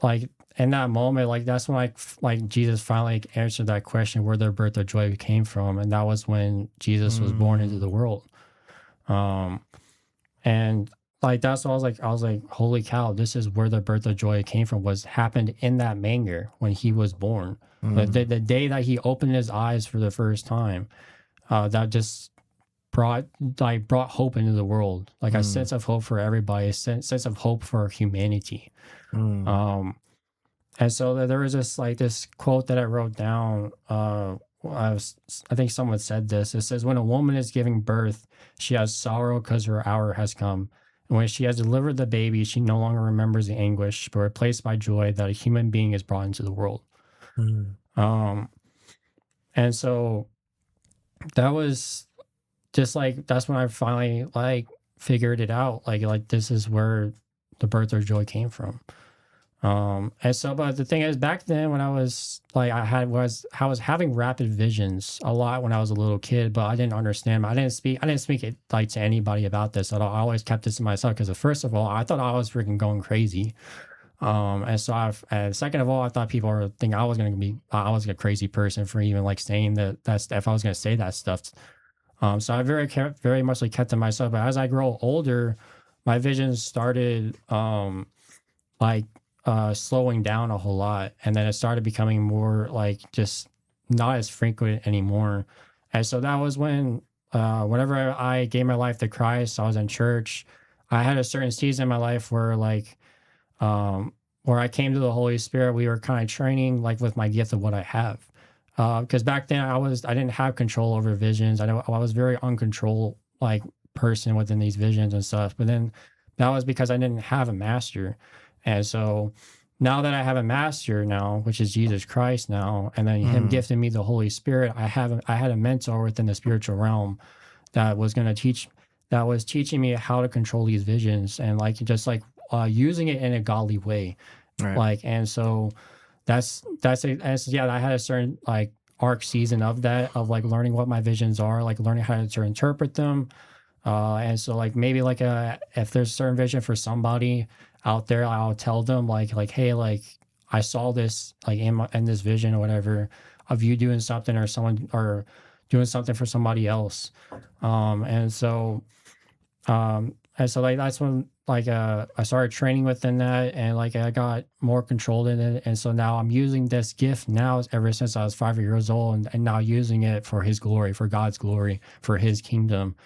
like in that moment, like that's when like Jesus finally like, answered that question where the birth of joy came from, and that was when Jesus was born into Mm. the world. Um, and like that's what I was like, holy cow, this is where the birth of joy came from. Was happened in that manger when he was born. Mm. The day that he opened his eyes for the first time, that just brought brought hope into the world, like a Mm. sense of hope for everybody, a sense of hope for humanity. Mm. Um, and so there was this quote that I wrote down. I think someone said this. It says, "When a woman is giving birth, she has sorrow because her hour has come. And when she has delivered the baby, she no longer remembers the anguish, but replaced by joy that a human being is brought into the world." Mm. Um, and so that was just like that's when I finally like figured it out. Like this is where the birth of joy came from. And so, but the thing is, back then when I was like, I was having rapid visions a lot when I was a little kid, but I didn't understand. I didn't speak it like to anybody about this at all. I always kept this to myself because first of all, I thought I was freaking going crazy. And so and second of all, I thought people were thinking I was a crazy person for even like saying that if I was going to say that stuff. So I very much like kept to myself. But as I grow older, my vision started like slowing down a whole lot, and then it started becoming more like just not as frequent anymore. And so that was when, whenever I gave my life to Christ, I was in church. I had a certain season in my life where I came to the Holy Spirit. We were kind of training like with my gift of what I have. Because back then I didn't have control over visions. I was very uncontrolled like person within these visions and stuff. But then that was because I didn't have a master. And so now that I have a master now, which is Jesus Christ now, and then him gifting me the Holy Spirit, I had a mentor within the spiritual realm that was teaching me how to control these visions and like just like using it in a godly way. Right. Like, and so yeah, I had a certain like arc season of that, of like learning what my visions are, like learning how to interpret them. And so like maybe like if there's a certain vision for somebody out there, I'll tell them like, hey, like I saw this like in this vision or whatever of you doing something or doing something for somebody else. And so like that's when like I started training within that, and like I got more controlled in it. And so now I'm using this gift now ever since I was 5 years old, and now using it for his glory, for God's glory, for his kingdom.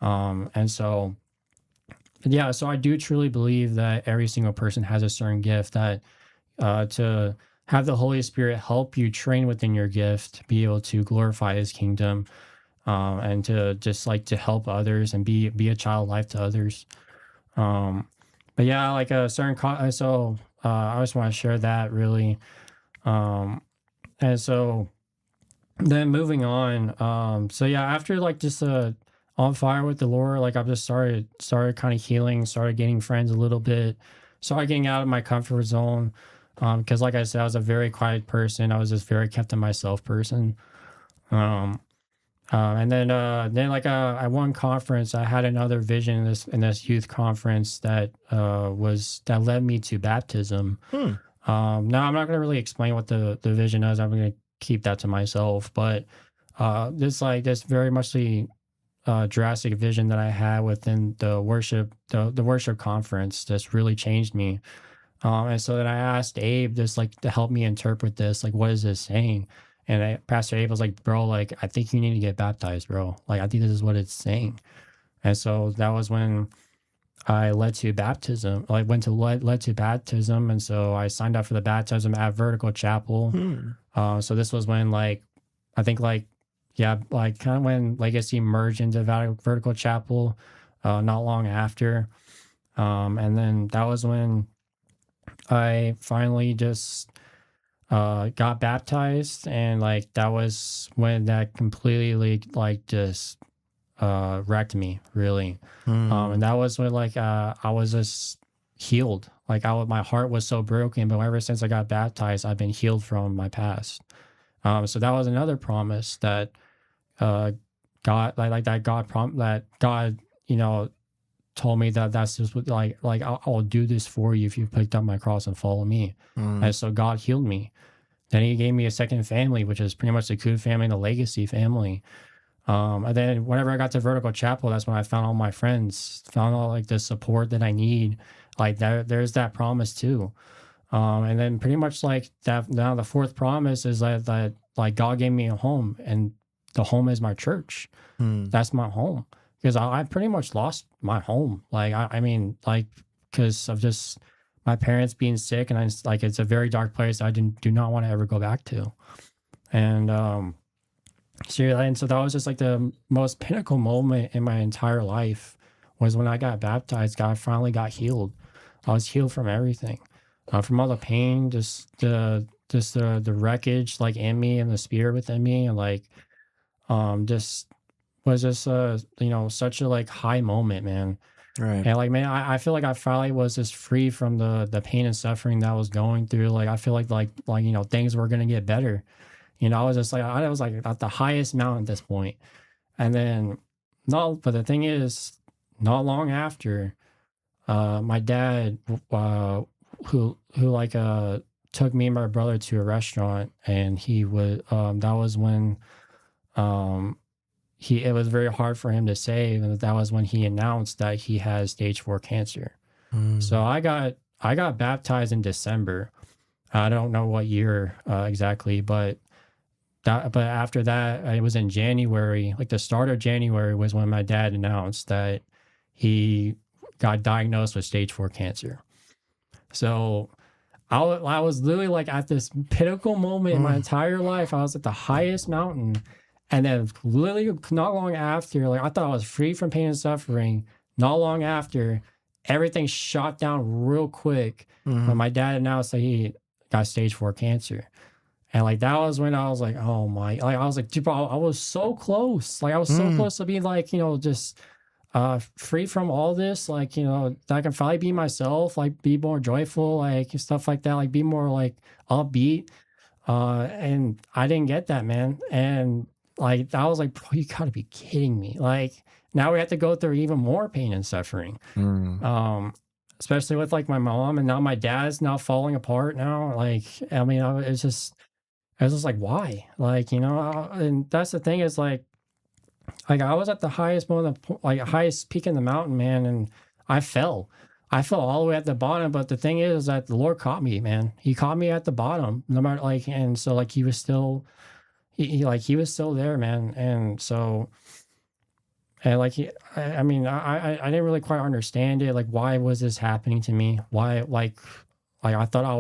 And so yeah, so I do truly believe that every single person has a certain gift, that to have the Holy Spirit help you train within your gift to be able to glorify his kingdom, and to just like to help others and be a child life to others. But yeah, like a certain I just want to share that really. And so then moving on, so yeah, after like just on fire with the Lord, like I've just started kind of healing, started getting friends a little bit, started getting out of my comfort zone. Because like I said, I was a very quiet person. I was just very kept to myself person. And then like at one conference, I had another vision in this youth conference that led me to baptism. Now I'm not going to really explain what the vision is. I'm going to keep that to myself. But this very much the drastic vision that I had within the worship conference just really changed me. And so then I asked Abe just like to help me interpret this, like what is this saying? And Pastor Abe was like, bro, like I think you need to get baptized, bro. Like I think this is what it's saying. And so that was when I led to baptism. Like went to led to baptism, and so I signed up for the baptism at Vertical Chapel. So this was when like I think like yeah, like kind of when Legacy merged into Vertical Chapel, not long after. And then that was when I finally just got baptized, and like that was when that completely like just wrecked me really. And that was when like I was just healed. Like my heart was so broken, but ever since I got baptized, I've been healed from my past. So that was another promise that God that God told me that's just what like I'll do this for you if you picked up my cross and follow me. And so God healed me. Then he gave me a second family, which is pretty much the Coon family and the Legacy family. And then whenever I got to Vertical Chapel, that's when I found all my friends, found all like the support that I need. Like there's that promise too. And then pretty much like that. Now the fourth promise is that like God gave me a home, and the home is my church. That's my home, because I pretty much lost my home. Like I mean like because of just my parents being sick, and it's a very dark place I do not want to ever go back to. And so that was just like the most pinnacle moment in my entire life, was when I got baptized. God finally got healed. I was healed from everything, from all the pain, just the wreckage like in me and the spirit within me, and like just was just such a like high moment, man. Right. And like man, I feel like I finally was just free from the pain and suffering that I was going through. Like I feel like things were gonna get better. I was just like I was like at the highest mountain at this point. And then but the thing is, not long after, my dad who like took me and my brother to a restaurant, and he would that was when um it was very hard for him to save, and that was when he announced that he has stage 4 cancer. So Mm. I got baptized in December. I don't know what year exactly, but after that, it was in January, like the start of January was when my dad announced that he got diagnosed with stage 4 cancer. So I was literally like at this pinnacle moment in my Mm. entire life. I was at the highest mountain. And then literally not long after, like I thought I was free from pain and suffering. Not long after, everything shot down real quick when Mm. my dad announced that he got stage 4 cancer. And like that was when I was like, oh my, like I was like, dude, bro, I was so close. Like I was so Mm. close to being like, just free from all this, like, that I can finally be myself, like be more joyful, like stuff like that, like be more like upbeat. And I didn't get that, man. And like I was like, bro, you gotta be kidding me. Like now we have to go through even more pain and suffering. Mm. Um, Especially with like my mom, and now my dad's now falling apart now. Like, I mean, I was just like, why? Like, and that's the thing is like I was at the highest moment, like highest peak in the mountain, man, and I fell. I fell all the way at the bottom, but the thing is that the Lord caught me, man. He caught me at the bottom, no matter like, and so like he was still, he was still there, man, and so and like I mean, I didn't really quite understand it. Like, why was this happening to me? Why, like I thought I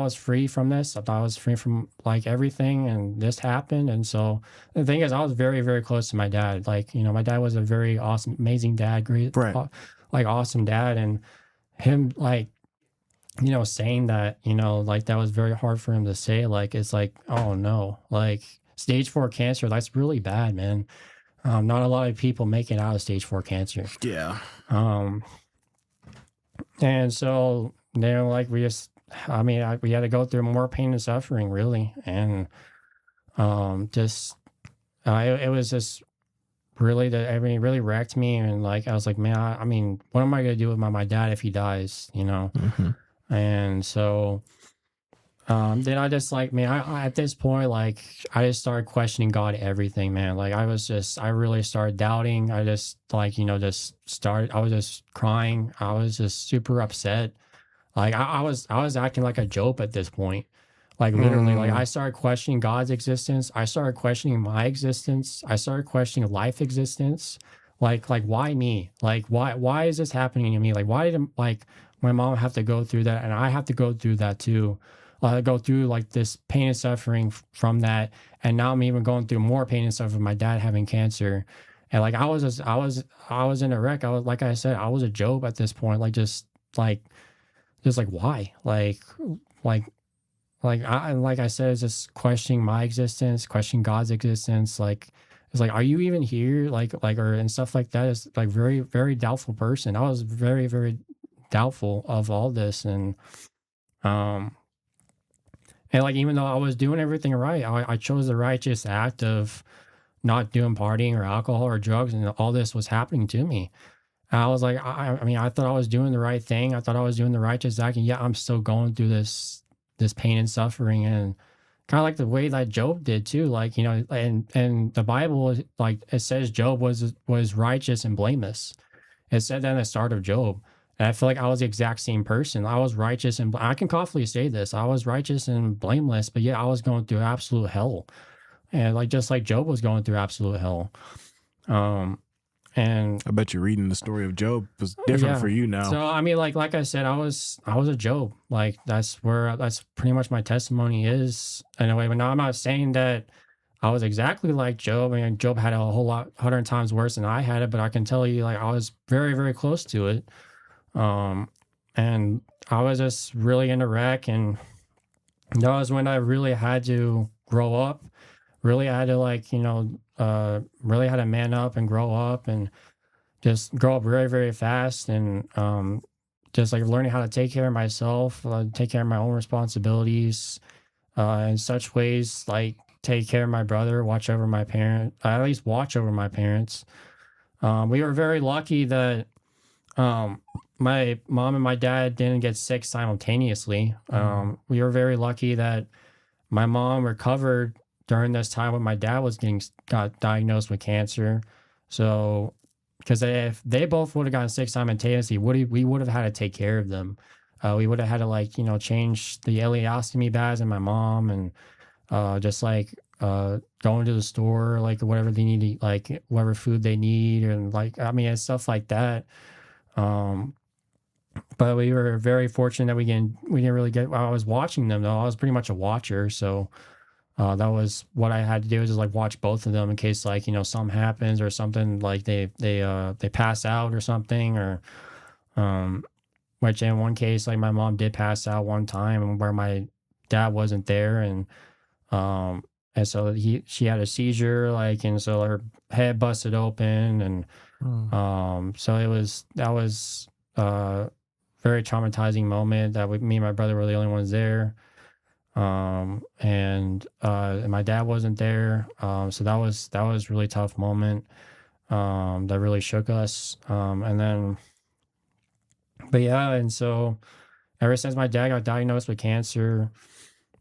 was free from this. I thought I was free from like everything, and this happened. And so the thing is, I was very, very close to my dad. Like, my dad was a very awesome, amazing dad, great, Right. like awesome dad, and him like, saying that, like that was very hard for him to say. Like, it's like, oh no, like stage 4 cancer, that's really bad, man. Not a lot of people make it out of stage 4 cancer. Yeah. Um, and so like we just, I mean, we had to go through more pain and suffering, really, and just it was just really I mean, it really wrecked me, and like I was like, man, I mean, what am I gonna do with my dad if he dies, Mm-hmm. And so then I just like, man, I at this point, like I just started questioning God, everything, man. Like I really started doubting. I just like, I was just crying. I was just super upset. Like I was acting like a Job at this point. Like literally, like I Mm. started questioning God's existence. I started questioning my existence. I started questioning life existence. Like why me? Like why is this happening to me? Like why did like my mom have to go through that, and I have to go through that too? Go through like this pain and suffering from that, and now I'm even going through more pain and suffering. My dad having cancer, and like I was in a wreck. I was, like I said, I was a Job at this point. Like just like why? Like like I said, it's just questioning my existence, questioning God's existence. Like it's like, are you even here? Like or and stuff like that. Is like very, very doubtful person. I was very, very doubtful of all this, um and like even though I was doing everything right, I chose the righteous act of not doing partying or alcohol or drugs, and all this was happening to me. And I was like, I mean, I thought I was doing the right thing. I thought I was doing the righteous act, and yet I'm still going through this pain and suffering, and kind of like the way that Job did too. Like and the Bible like it says Job was righteous and blameless. It said that in the start of Job. And I feel like I was the exact same person. I was righteous and I can confidently say this. I was righteous and blameless, but yeah, I was going through absolute hell. And like just like Job was going through absolute hell. Um and I bet you reading the story of Job was different yeah. for you now. So I mean like I said, I was a Job. Like that's pretty much my testimony is in a way. But now I'm not saying that I was exactly like Job. I mean, Job had a whole lot 100 times worse than I had it, but I can tell you like I was very, very close to it. Um, and I was just really in a wreck, and that was when I really had to grow up. Really had to like, really had to man up and grow up, and just grow up very, very fast, and just like learning how to take care of myself, take care of my own responsibilities, in such ways like take care of my brother, watch over my parent, at least watch over my parents. We were very lucky that um my mom and my dad didn't get sick simultaneously. We were very lucky that my mom recovered during this time when my dad got diagnosed with cancer. So, because if they both would have gotten sick simultaneously, we would have had to take care of them. We would have had to change the ileostomy bags in my mom, and just going to the store, like whatever they need to, like whatever food they need, and I mean, and stuff like that. Um, but we were very fortunate that we didn't really get. I was watching them though. I was pretty much a watcher, so that was what I had to do, is just like watch both of them in case something happens or something, like they pass out or something, or um which in one case, like my mom did pass out one time where my dad wasn't there, um and so she had a seizure, and so her head busted open, and Mm. so that was very traumatizing moment that me and my brother were the only ones there. And my dad wasn't there. So that was really tough moment. That really shook us. And then, but yeah, and so ever since my dad got diagnosed with cancer,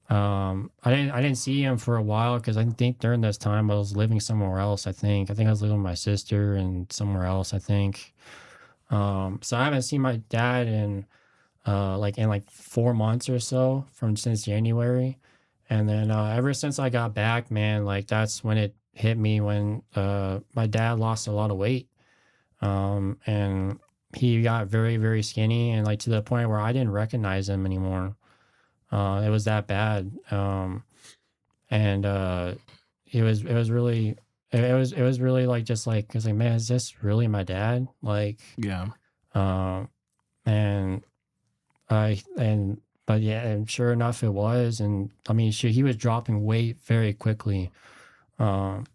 I didn't see him for a while because I think during this time I was living somewhere else. I think I was living with my sister and somewhere else, I think. So I haven't seen my dad in 4 months or so from since January. And then ever since I got back, man, like that's when it hit me, when my dad lost a lot of weight. And he got very, very skinny, and to the point where I didn't recognize him anymore. It was that bad. And it was really, it was really just cause man, is this really my dad? Yeah. Um, and but yeah, and sure enough, it was. And I mean, he was dropping weight very quickly. Um,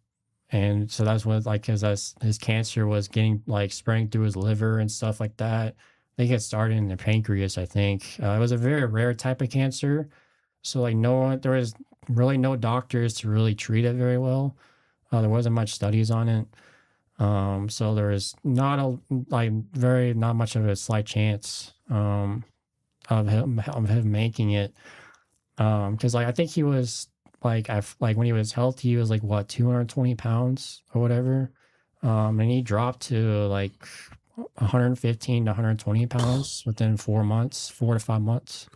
and so that's when, his cancer was getting spreading through his liver and stuff like that. I think it started in the pancreas, I think. It was a very rare type of cancer. So, no one, there was really no doctors to really treat it very well. There wasn't much studies on it. So there was not much of a slight chance. Of him making it, because I think he was when he was healthy, he was 220 pounds or whatever, and he dropped to 115 to 120 pounds within 4 months, 4 to 5 months.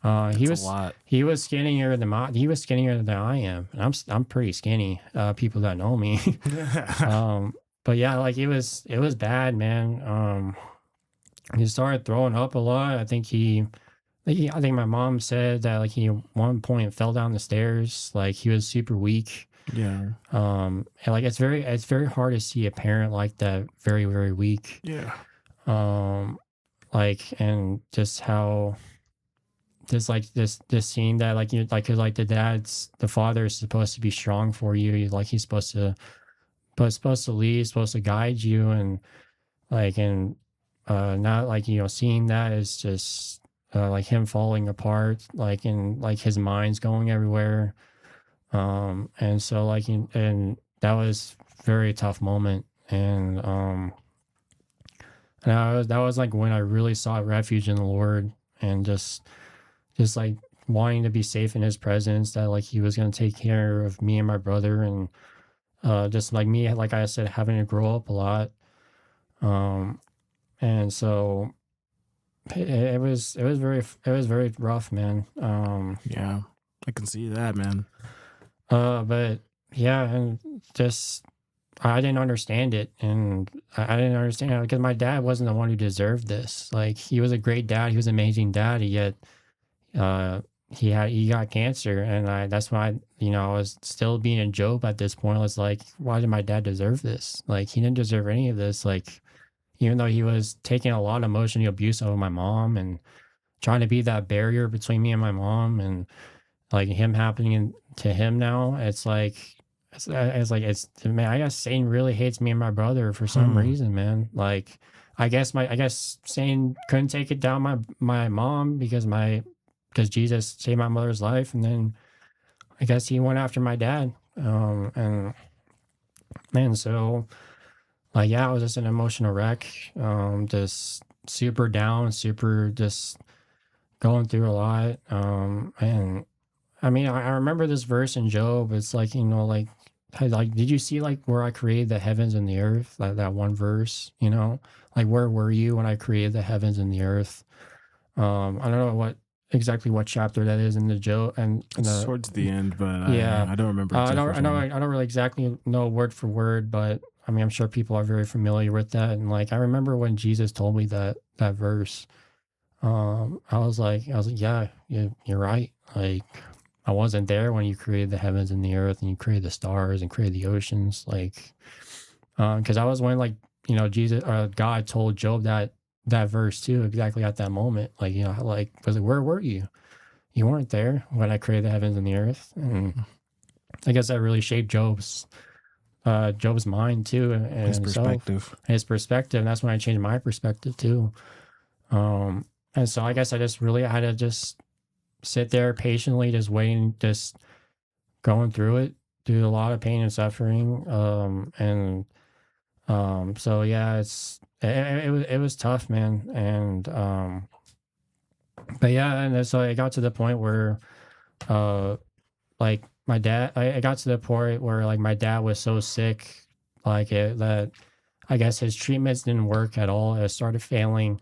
He That's a was lot. he was skinnier than I am, and I'm pretty skinny. People that know me. But yeah, it was bad, man. He started throwing up a lot. I think my mom said that he at one point fell down the stairs. He was super weak. Yeah. And it's very hard to see a parent like that, very, very weak. Yeah. And just how this scene that because the father is supposed to be strong for you. He's supposed to lead, supposed to guide you, and and not seeing that is just him falling apart, and his mind's going everywhere. And so and that was very tough moment. And that was when I really sought refuge in the Lord, and just wanting to be safe in his presence, that he was going to take care of me and my brother, and just me, like I said, having to grow up a lot. And so it was very rough, man. Yeah. I can see that, man. But yeah, and just I didn't understand it, and I didn't understand it because my dad wasn't the one who deserved this. He was a great dad, he was an amazing dad, yet uh he got cancer, and that's why I was still being a Job at this point. I was like, why did my dad deserve this? He didn't deserve any of this. Even though he was taking a lot of emotional abuse over my mom and trying to be that barrier between me and my mom, and him happening to him now, it's man, I guess Satan really hates me and my brother for some reason, man. I guess Satan couldn't take it down my mom because Jesus saved my mother's life, and then I guess he went after my dad. And man, so yeah, I was just an emotional wreck. Just super down, super just going through a lot. And I mean, I remember this verse in Job. It's like, like, hey, like, did you see like where I created the heavens and the earth? Like that one verse, like where were you when I created the heavens and the earth? I don't know exactly what chapter that is in the Job and It's the towards the end, but yeah. I don't remember I exactly don't which I know one. I don't really exactly know word for word, but I mean I'm sure people are very familiar with that. And like I remember when Jesus told me that verse, I was like, yeah, you're right. Like I wasn't there when you created the heavens and the earth and you created the stars and created the oceans. Like because I was when like Jesus or God told Job that verse too, exactly at that moment. Like, like was it where were you? You weren't there when I created the heavens and the earth. And I guess that really shaped Job's mind too and His himself, perspective. his perspective. And that's when I changed my perspective too. And so I guess I had to just sit there patiently, just waiting, just going through it, through a lot of pain and suffering. So yeah, it was tough, man. And but yeah, and so it got to the point where uh like my dad, I got to the point where like my dad was so sick, like that I guess his treatments didn't work at all. It started failing.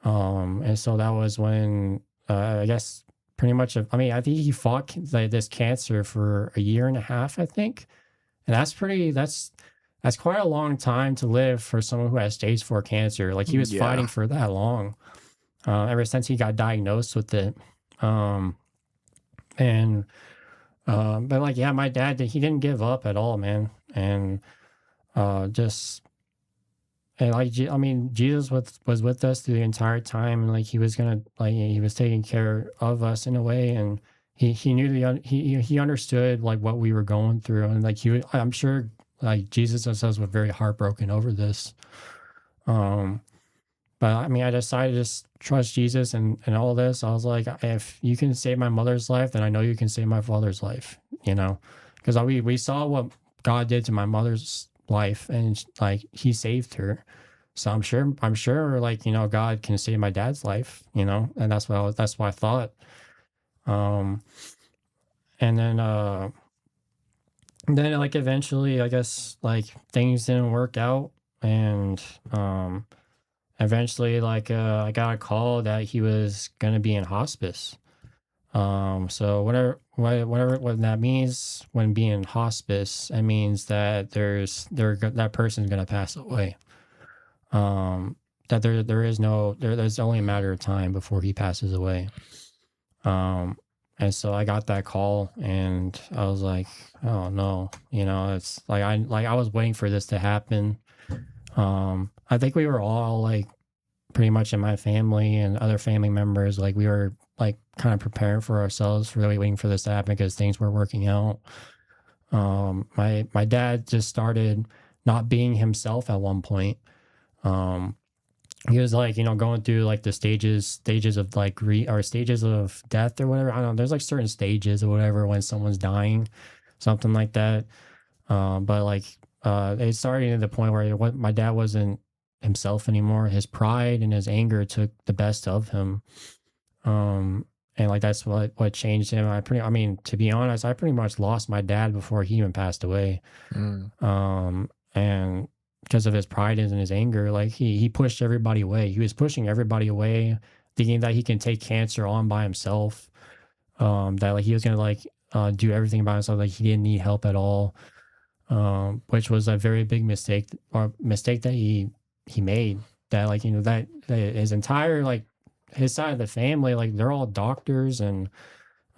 And so that was when I guess pretty much, I mean, I think he fought like this cancer for a year and a half, I think. And that's quite a long time to live for someone who has stage 4 cancer. Like he was Yeah. fighting for that long, ever since he got diagnosed with it. Um, and but like, yeah, my dad, he didn't give up at all, man. And just and like I mean, Jesus was with us through the entire time, and like he was gonna like he was taking care of us in a way, and he knew he understood like what we were going through, and like I'm sure like Jesus himself was very heartbroken over this. Um, but I mean, I decided to just trust Jesus and all this. I was like, if you can save my mother's life, then I know you can save my father's life, because we saw what God did to my mother's life, and like he saved her. So I'm sure like, God can save my dad's life, and that's what I thought. Um, and then like eventually, I guess like things didn't work out, and eventually like I got a call that he was gonna be in hospice. So what that means when being in hospice, it means that that person's gonna pass away. Um, that there's only a matter of time before he passes away. And so I got that call and I was like, oh no, it's like I was waiting for this to happen. I think we were all like pretty much in my family and other family members, like we were like kind of preparing for ourselves, really waiting for this to happen because things were working out. My dad just started not being himself at one point. Um, he was like, going through like the stages of like or stages of death or whatever. I don't know. There's like certain stages or whatever when someone's dying, something like that. But like, it started to the point where my dad wasn't himself anymore. His pride and his anger took the best of him. Um, and like that's what changed him. I mean, to be honest, I pretty much lost my dad before he even passed away. Mm. And because of his pride and his anger, like he pushed everybody away. He was pushing everybody away, thinking that he can take cancer on by himself. That like he was gonna like do everything by himself, like he didn't need help at all. Which was a very big mistake that he made. That like that his entire like his side of the family, like they're all doctors and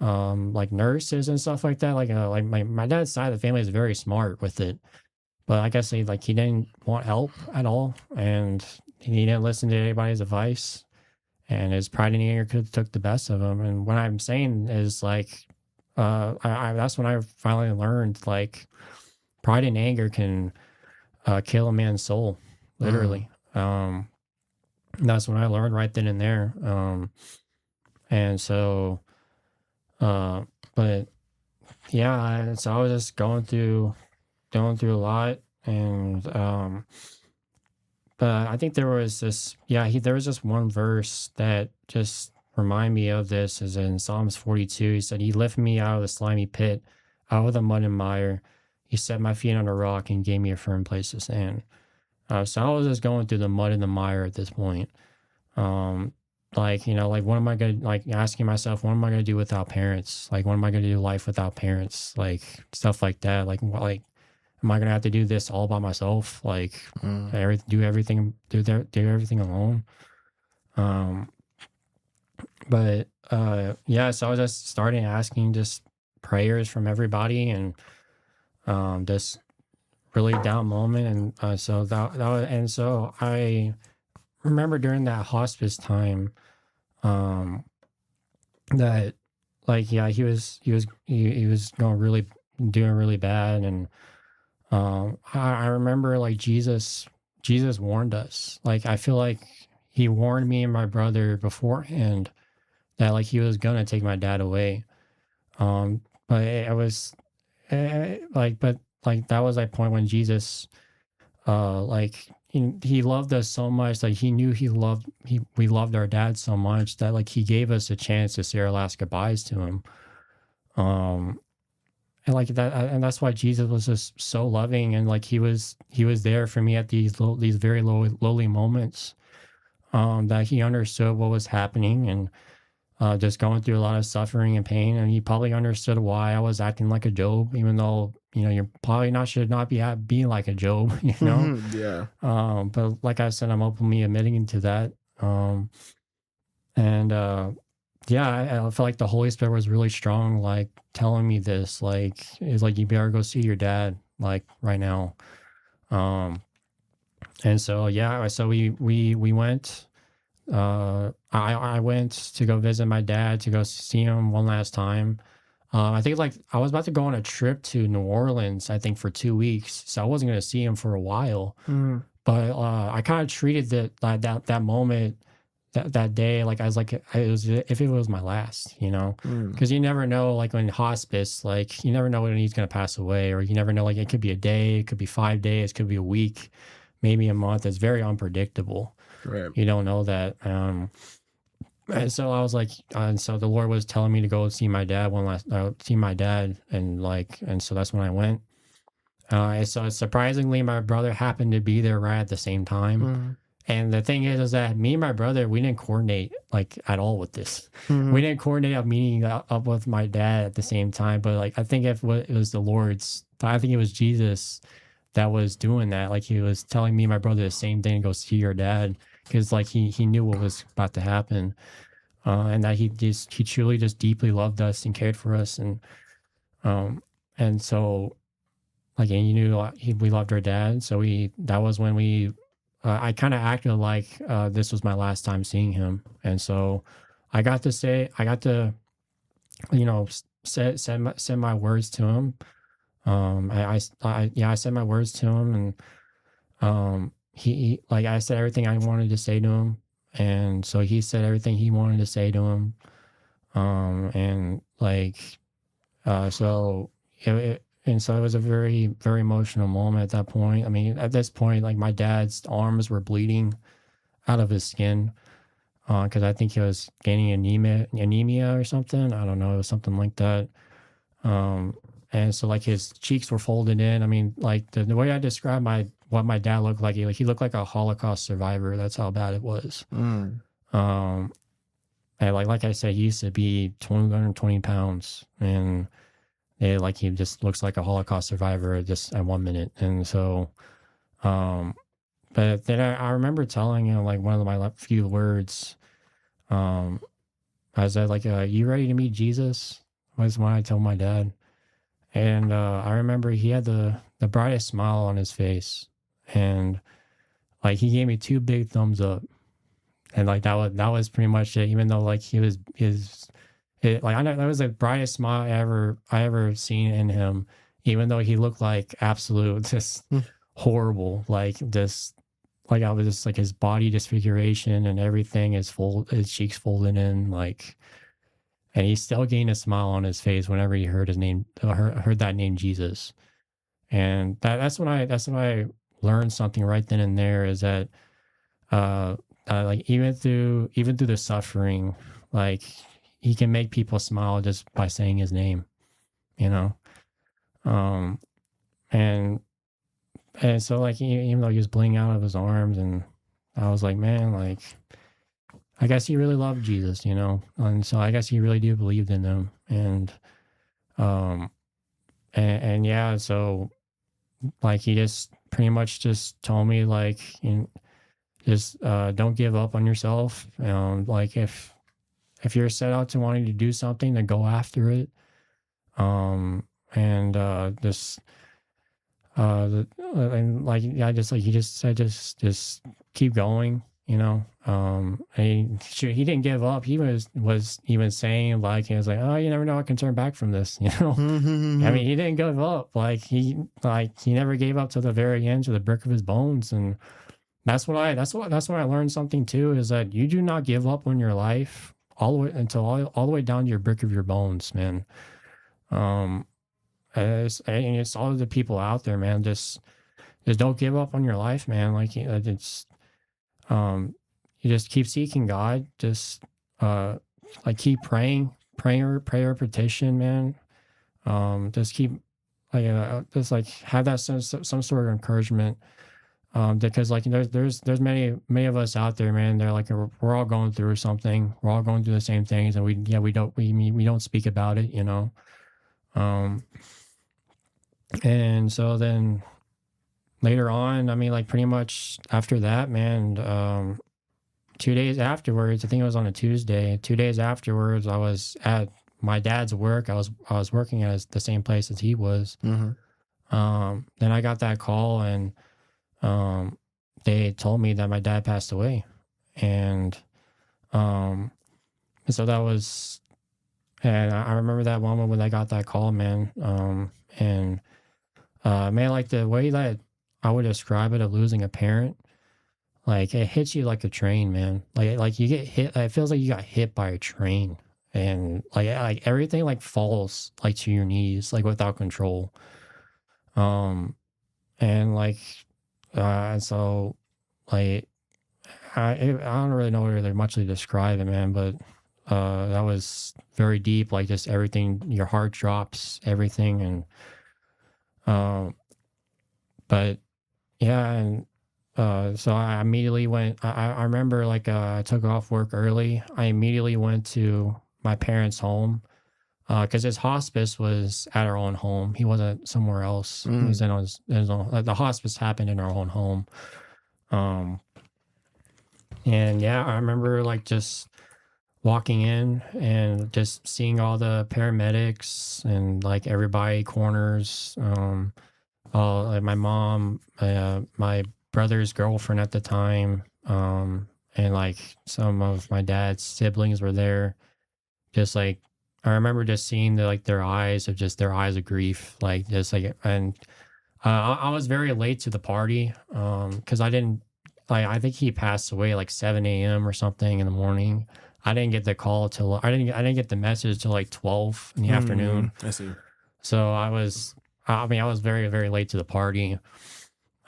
like nurses and stuff like that. Like my dad's side of the family is very smart with it, but I guess he didn't want help at all, and he didn't listen to anybody's advice, and his pride and anger took the best of him. And what I'm saying is like, that's when I finally learned like pride and anger can kill a man's soul, Mm. literally. That's when I learned right then and there. And so, uh, but yeah, so I was just going through a lot, and but I think there was this, there was just one verse that just remind me of this is in Psalms 42. He said, "He lifted me out of the slimy pit, out of the mud and mire. He set my feet on a rock and gave me a firm place to stand." So I was just going through the mud and the mire at this point. Um, like what am I gonna like asking myself, what am I gonna do without parents? Like, what am I gonna do life without parents? Like stuff like that. Like am I gonna have to do this all by myself? Like Mm. do everything alone. Um, but yeah, so I was just starting asking just prayers from everybody and this really down moment and so that was, and so I remember during that hospice time um that like he was going really doing really bad and I remember like Jesus warned us. Like I feel like he warned me and my brother beforehand that like he was gonna take my dad away. But it was but like that was that point when Jesus like he loved us so much, like he knew we loved our dad so much that like he gave us a chance to say our last goodbyes to him. Um and like that and that's why Jesus was just so loving and like he was there for me at these very lowly moments. That he understood what was happening and just going through a lot of suffering and pain. And he probably understood why I was acting like a Job, even though, you're probably not should not being like a Job, you know? Yeah. But like I said, I'm openly admitting into that. And yeah, I felt like the Holy Spirit was really strong, like telling me this, like, it's like, you better go see your dad, like right now. Um, and so, yeah, so we went. I went to go visit my dad to go see him one last time. I think like I was about to go on a trip to New Orleans, I think for 2 weeks, so I wasn't gonna see him for a while. Mm. But I kind of treated that moment that day like I was like it was if it was my last, Mm. because you never know like when hospice, like you never know when he's gonna pass away, or you never know like it could be a day, it could be 5 days, it could be a week, maybe a month. It's very unpredictable. Right. You don't know that. And so I was like, and so the Lord was telling me to go see my dad see my dad, and so that's when I went. And so surprisingly, my brother happened to be there right at the same time. Mm. And the thing is that me and my brother, we didn't coordinate like at all with this. Mhm. We didn't coordinate a meeting up with my dad at the same time. But like, I think if it was the Lord's, I think it was Jesus that was doing that. Like he was telling me and my brother the same thing, go see your dad, because like he knew what was about to happen, and that he truly just deeply loved us and cared for us, um and so like and you knew we loved our dad, so that was when I kind of acted like this was my last time seeing him, and so I got to send my words to him. I said my words to him, and like I said everything I wanted to say to him, and so he said everything he wanted to say to him. And like so and so it was a very very emotional moment at that point. I mean, at this point, like my dad's arms were bleeding out of his skin because I think he was gaining anemia or something. I don't know, it was something like that. Um, and so like his cheeks were folded in. I mean, like the way I describe what my dad looked like, he looked like a Holocaust survivor. That's how bad it was. Mm. Um, and like I said, he used to be 220 pounds, and like he just looks like a Holocaust survivor just at 1 minute. And so, um, but then I remember telling him like one of my few words. I said like, "You ready to meet Jesus?" Was when I told my dad. And I remember he had the brightest smile on his face, and like he gave me two big thumbs up, and like that was pretty much it. Even though like like I know that was the brightest smile I ever seen in him. Even though he looked like absolute just Mm. horrible, like just like I was just like his body disfiguration and everything, his cheeks folded in, like. And he still gained a smile on his face whenever he heard his name, heard that name Jesus. And that's when I learned something right then and there, is that like even through the suffering, like he can make people smile just by saying his name, you know. Um, and so like even though he was bleeding out of his arms, and I was like, man, like I guess he really loved Jesus, you know, and so I guess he really do believed in him, um, and yeah, so like he just pretty much just told me like, just don't give up on yourself. Like if you're set out to wanting to do something, then go after it. And just and like yeah, just like he just said, just keep going. You know, he didn't give up. He was even saying like he was like, oh, you never know, I can turn back from this. You know, I mean, he didn't give up. Like he never gave up to the very end, to the brick of his bones. And that's what I learned something too, is that you do not give up on your life all the way until all the way down to your brick of your bones, man. Um, and it's all of the people out there, man. Just don't give up on your life, man. Like it's um, you just keep seeking God. Just like keep praying, prayer, petition, man. Just keep like just like have that some sort of encouragement. Because like there's many of us out there, man. They're like we're all going through something. We're all going through the same things, and we don't speak about it, you know. Um, and so then later on, I mean, like pretty much after that, man. 2 days afterwards, I think it was on a Tuesday. 2 days afterwards, I was at my dad's work. I was working at the same place as he was. Then I got that call, and um, they told me that my dad passed away, and um, so that was, and I remember that moment when I got that call, man. And man, like the way that I would describe it of losing a parent, like it hits you like a train, man. Like you get hit. It feels like you got hit by a train, and like everything like falls like to your knees, like without control. Um, and like so like I don't really know really much to describe it, man, but that was very deep. Like just everything, your heart drops, everything, and um, but yeah, and so I immediately went. I remember like I took off work early. I immediately went to my parents' home because his hospice was at our own home. He wasn't somewhere else. He was in his own. The hospice happened in our own home. Um, and yeah, I remember like just walking in and just seeing all the paramedics and like everybody corners. All like my mom, my brother's girlfriend at the time, and like some of my dad's siblings were there. Just like I remember just seeing their eyes of grief, like just like and I was very late to the party, because I didn't like I think he passed away like 7 a.m. or something in the morning. I didn't get the call till I didn't get the message till like 12 in the afternoon. I see. So I was very, very late to the party.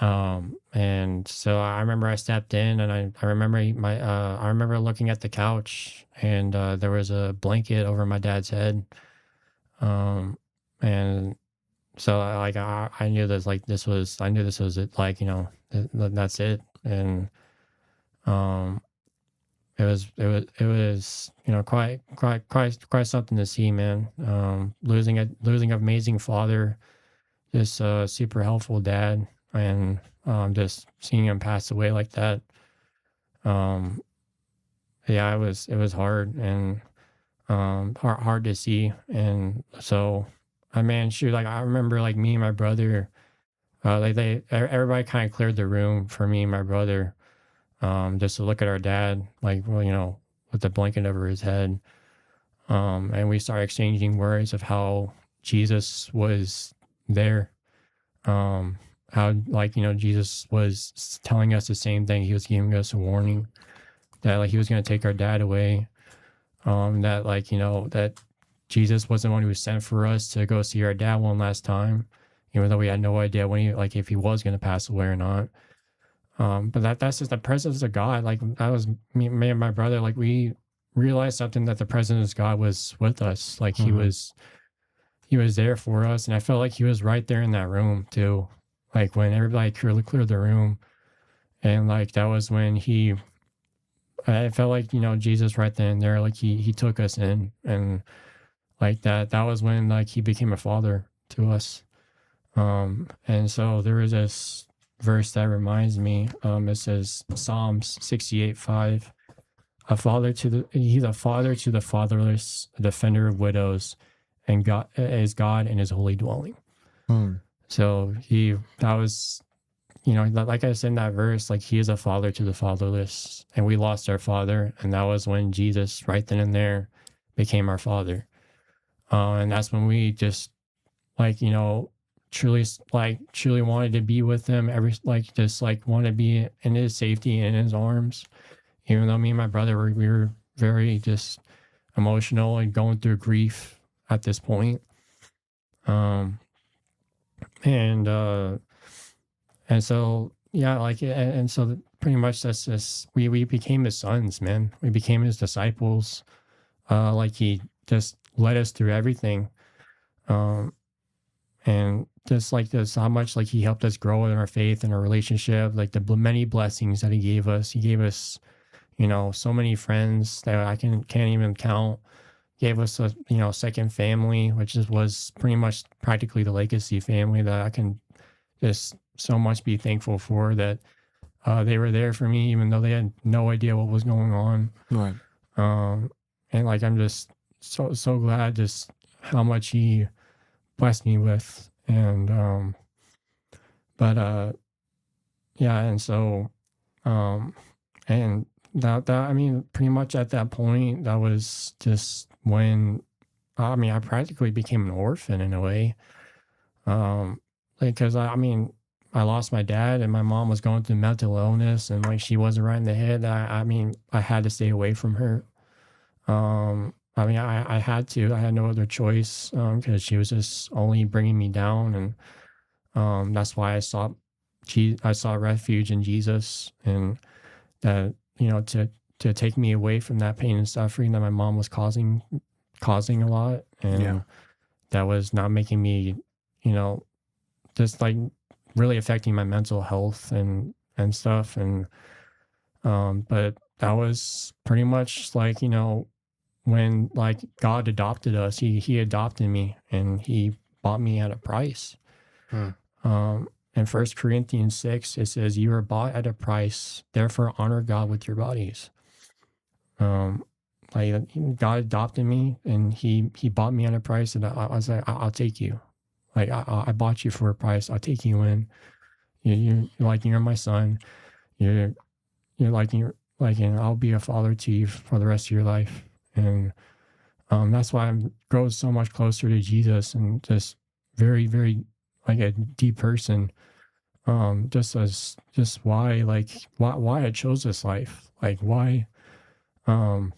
And so I remember I stepped in, and I remember I remember looking at the couch, and there was a blanket over my dad's head. And so I knew this I knew this was it, like, that's it. And um it was quite something to see, man. Losing an amazing father, just a super helpful dad, and just seeing him pass away like that. Um, yeah, it was hard, and hard to see. And so, I mean, shoot, like I remember, like me and my brother, everybody kind of cleared the room for me and my brother, just to look at our dad, like, well, with the blanket over his head. And we started exchanging words of how Jesus was there. How, like, Jesus was telling us the same thing. He was giving us a warning that, like, he was going to take our dad away. That, like, that Jesus wasn't the one who was sent for us to go see our dad one last time, even though we had no idea when if he was going to pass away or not. But that's just the presence of God. Like that was me and my brother. Like we realized something, that the presence of God was with us. Like he was there for us, and I felt like he was right there in that room too. Like when everybody cleared the room, and like that was when I felt like, Jesus right then and there, like he took us in, and like that was when like he became a father to us. And so there is this verse that reminds me. It says Psalms 68:5. He's a father to the fatherless, a defender of widows, and God is God in his holy dwelling. So that was, like I said in that verse, like he is a father to the fatherless, and we lost our father, and that was when Jesus right then and there became our father. And that's when we just like, truly wanted to be with him, just like want to be in his safety and in his arms. Even though me and my brother we were very just emotional and going through grief at this point. And so yeah, like and so pretty much that's just we became his sons, man. We became his disciples. Like he just led us through everything. And just like this, how much like he helped us grow in our faith and our relationship, like the many blessings that he gave us. He gave us, so many friends that I can't even count. Gave us a second family, which was pretty much practically the legacy family that I can just so much be thankful for, that they were there for me even though they had no idea what was going on. Right. And like I'm just so glad just how much he blessed me with. And yeah, and so and that I mean, pretty much at that point, that was just when I practically became an orphan in a way. Because I mean, I lost my dad, and my mom was going through mental illness, and like she wasn't right in the head. I mean, I had to stay away from her. I had to. I had no other choice, because she was just only bringing me down, and that's why I sought refuge in Jesus, and that to take me away from that pain and suffering that my mom was causing a lot, and that was not making me, just like really affecting my mental health and stuff, and but that was pretty much like when like God adopted us. He adopted me, and he bought me at a price. In 1 Corinthians 6, it says, "You are bought at a price, therefore honor God with your bodies." Like God adopted me, and he bought me at a price, and I was like, I'll take you. Like I bought you for a price. I'll take you in. You're my son. You're I'll be a father to you for the rest of your life. And that's why I'm grow so much closer to Jesus, and just very, very like a deep person. Just why I chose this life, like why I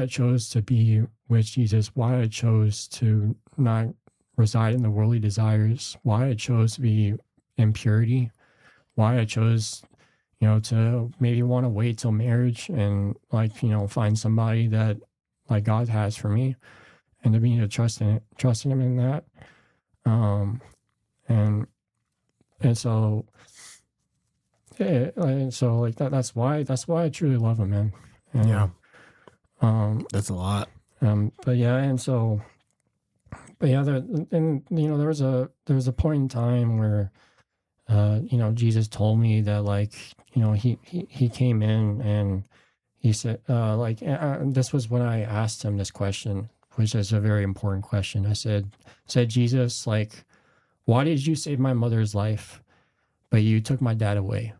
chose to be with Jesus, why I chose to not reside in the worldly desires, why I chose to be in purity, why I chose, to maybe want to wait till marriage and find somebody that like God has for me, and to be trusting him in that. And so like that's why I truly love him, man. And, That's a lot. but yeah, and so, but yeah, there was a point in time where, Jesus told me that he came in, and he said, this was when I asked him this question, which is a very important question. I said, Jesus, like, why did you save my mother's life, but you took my dad away?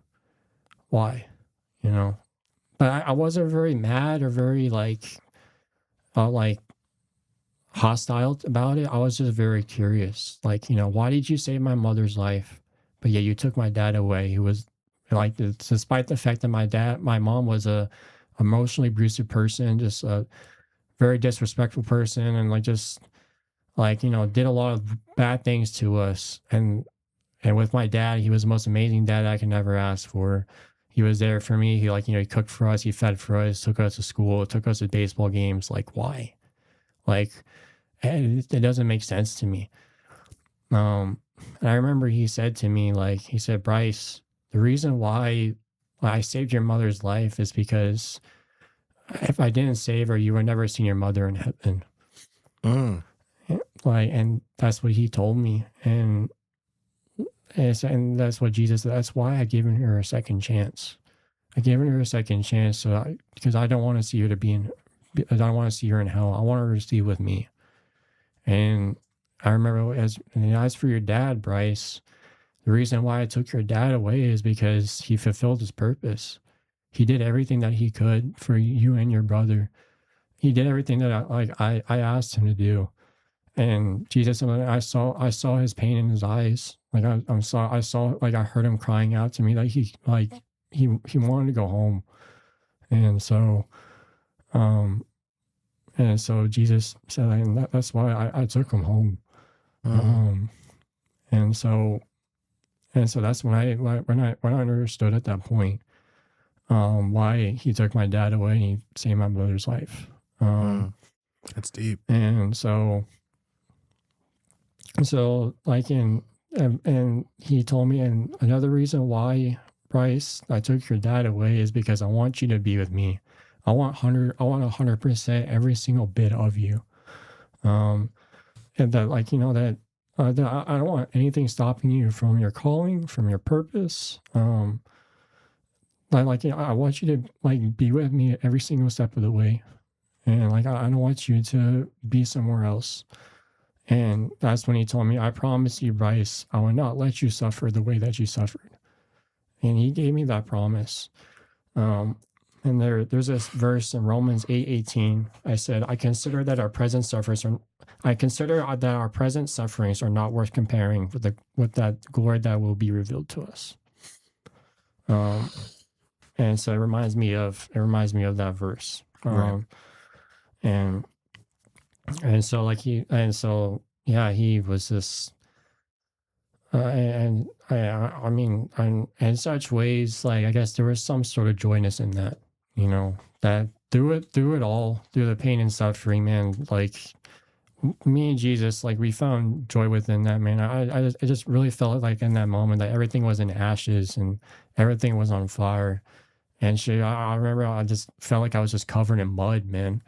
Why? But I wasn't very mad or very hostile about it. I was just very curious. Why did you save my mother's life, but yeah, you took my dad away? Who was despite the fact that my mom was a emotionally abusive person, just a very disrespectful person, and did a lot of bad things to us. And And with my dad, he was the most amazing dad I could ever ask for. He was there for me. He he cooked for us, he fed for us, took us to school, took us to baseball games. Like, why? Like, it doesn't make sense to me. And I remember he said to me, he said, Bryce, the reason why I saved your mother's life is because if I didn't save her, you would never seen your mother in heaven. Mm. And that's what he told me. And that's what Jesus, that's why I given her a second chance. I given her a second chance because I don't want to see her I don't want to see her in hell. I want her to stay with me. And I remember as for your dad, Bryce, the reason why I took your dad away is because he fulfilled his purpose. He did everything that he could for you and your brother. He did everything that I asked him to do. And Jesus, I saw his pain in his eyes. I heard him crying out to me he wanted to go home. And so Jesus said, and that's why I took him home. Mm. And so that's when I understood at that point why he took my dad away and he saved my brother's life. That's deep. And so and he told me, and another reason why, Bryce, I took your dad away is because I want you to be with me. I want 100% every single bit of you. And that that I don't want anything stopping you from your calling, from your purpose. I want you to be with me every single step of the way. And I don't want you to be somewhere else. And that's when he told me, I promise you, Bryce, I will not let you suffer the way that you suffered. And he gave me that promise. And there's this verse in Romans 8:18. I said, I consider that our present sufferings are not worth comparing with that glory that will be revealed to us. And so it reminds me of that verse. Right. And so he was this, and I mean, in such ways, I guess there was some sort of joyness in that, that through it all, through the pain and suffering, man, me and Jesus, we found joy within that, man. I just really felt in that moment that everything was in ashes and everything was on fire. And I remember I just felt like I was just covered in mud, man.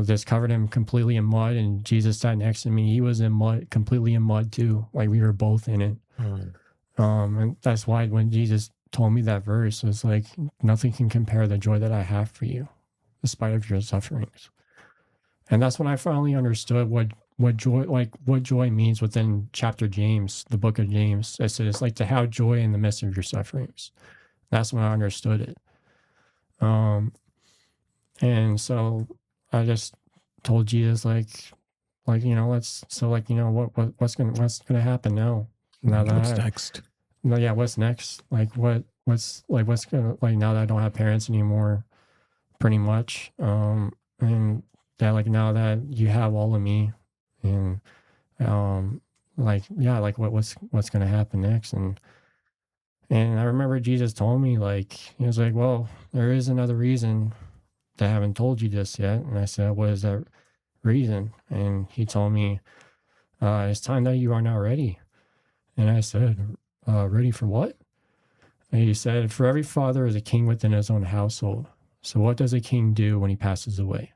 Just covered him completely in mud, and Jesus sat next to me. He was in mud, completely in mud too. We were both in it. And that's why when Jesus told me that verse, it was nothing can compare the joy that I have for you, despite of your sufferings. And that's when I finally understood what joy means within chapter James, the book of James. It says to have joy in the midst of your sufferings. That's when I understood it. And so I just told Jesus, what's gonna happen now? What's next? Yeah, what's next? What's gonna now that I don't have parents anymore, pretty much. And that now that you have all of me, and what's gonna happen next? And I remember Jesus told me he was well, there is another reason I haven't told you this yet. And I said, what is that reason? And he told me, it's time that you are now ready. And I said, ready for what? And he said, for every father is a king within his own household. So what does a king do when he passes away?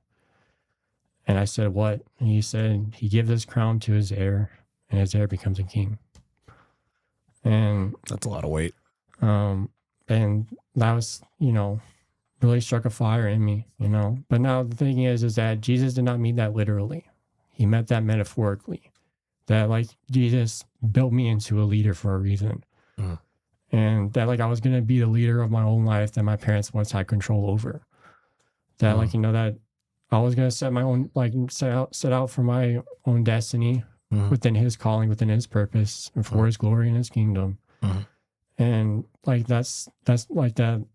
And I said, what? And he said, he gives his crown to his heir, and his heir becomes a king. And that's a lot of weight. And that was, really struck a fire in me, But now the thing is that Jesus did not mean that literally. He meant that metaphorically. That Jesus built me into a leader for a reason. And that I was going to be the leader of my own life that my parents once had control over. That that I was going to set my own, set out for my own destiny within his calling, within his purpose, and for his glory and his kingdom. And that's that.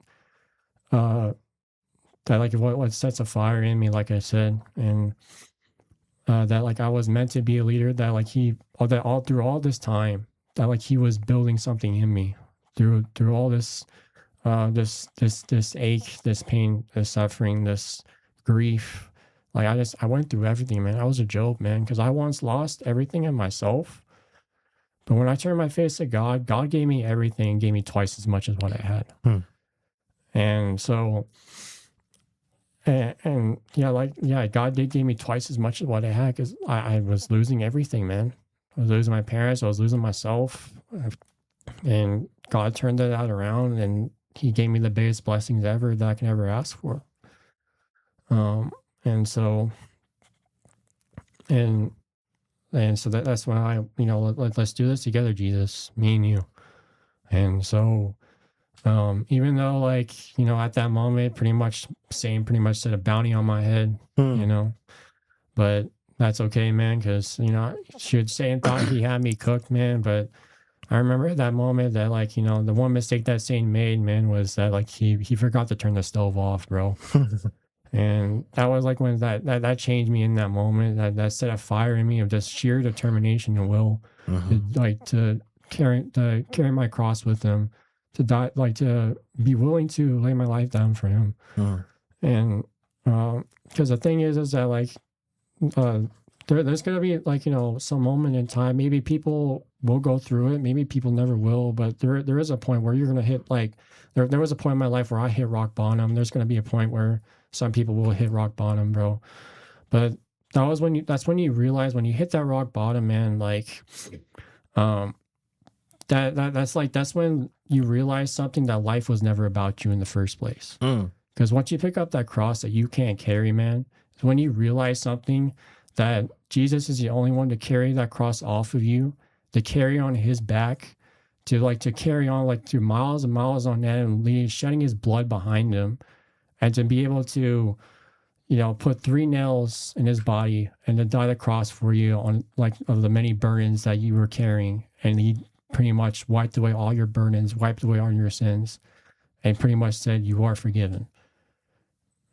That what sets a fire in me, like I said, and that I was meant to be a leader. That all through all this time, that like he was building something in me through all this this ache, this pain, this suffering, this grief. Like I went through everything, man. I was a joke, man, because I once lost everything in myself. But when I turned my face to God, God gave me everything, gave me twice as much as what I had. And so, and yeah, God did give me twice as much as what I had, because I was losing everything, man. I was losing my parents, I was losing myself, and God turned that around, and he gave me the biggest blessings ever that I can ever ask for. And so, and so that's why I, let's do this together, Jesus, me and you. And so, even though, like, at that moment, pretty much set a bounty on my head, but that's okay, man, because, Satan thought he had me cooked, man, but I remember at that moment that, like, the one mistake that Satan made, man, was that, like, he forgot to turn the stove off, bro. And that was like when that changed me in that moment. That set a fire in me of just sheer determination and will, to carry my cross with him, to die, like to be willing to lay my life down for him. And because the thing is that, like, there's gonna be, like, some moment in time. Maybe people will go through it. Maybe people never will. But there is a point where you're gonna hit, like, there was a point in my life where I hit rock bottom. There's gonna be a point where some people will hit rock bottom, bro. But that's when you realize, when you hit that rock bottom, man, like, that's when you realize something, that life was never about you in the first place. Because once you pick up that cross that you can't carry, man, it's when you realize something, that Jesus is the only one to carry that cross off of you, to carry on his back, to carry on, like, through miles and miles on end, and shedding his blood behind him. And to be able to, put 3 nails in his body and to die the cross for you, on, like, of the many burdens that you were carrying. And he pretty much wiped away all your burdens, wiped away all your sins, and pretty much said, you are forgiven.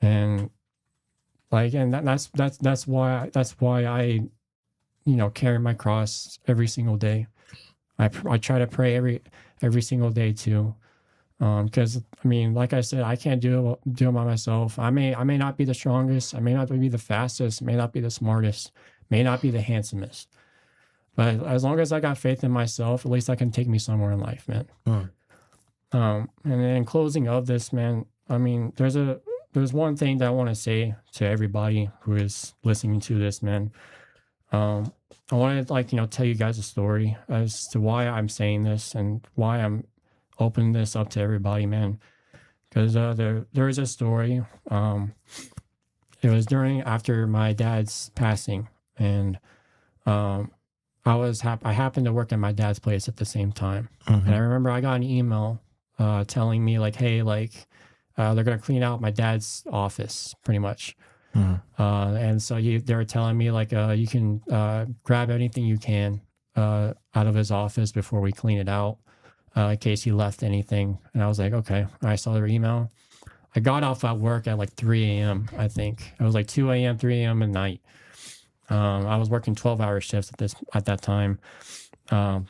And, like, and that's why I, carry my cross every single day. I try to pray every single day too. Because, I mean, like I said, I can't do it by myself. I may not be the strongest, I may not be the fastest, may not be the smartest, may not be the handsomest, but as long as I got faith in myself, at least I can take me somewhere in life, man. And then in closing of this, man, I mean, there's one thing that I want to say to everybody who is listening to this, man. I want to, like, tell you guys a story as to why I'm saying this and why I'm open this up to everybody, man. Because there is a story. It was after my dad's passing, and I happened to work at my dad's place at the same time. And I remember I got an email telling me, like, hey, like, they're gonna clean out my dad's office, pretty much. And so they were telling me, like, you can grab anything you can out of his office before we clean it out, in case he left anything. And I was like, okay. I saw their email. I got off at work at like 3 a.m. I think it was like 2 a.m., 3 a.m. at night. I was working 12-hour shifts at that time. I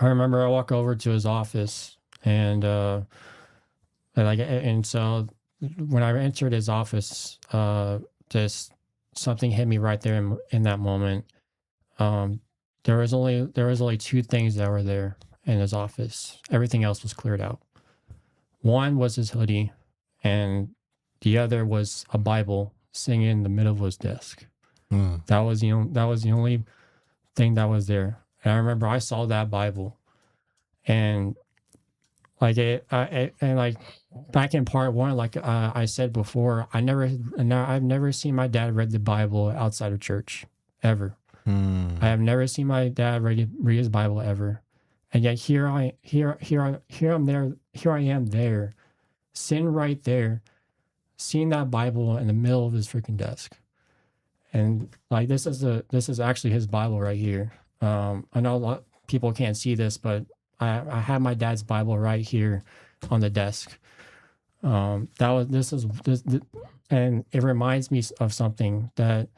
remember I walk over to his office, and so when I entered his office, just something hit me right there in that moment. There was only 2 things that were there in his office. Everything else was cleared out. One was his hoodie, and the other was a Bible sitting in the middle of his desk. That was the only thing that was there. And I remember I saw that Bible, and like like back in part 1, like I said before, I've never seen my dad read the Bible outside of church ever. I have never seen my dad read his Bible ever, and yet here I am there, sitting right there, seeing that Bible in the middle of his freaking desk. And like this is actually his Bible right here. I know a lot of people can't see this, but I have my dad's Bible right here on the desk. And it reminds me of something that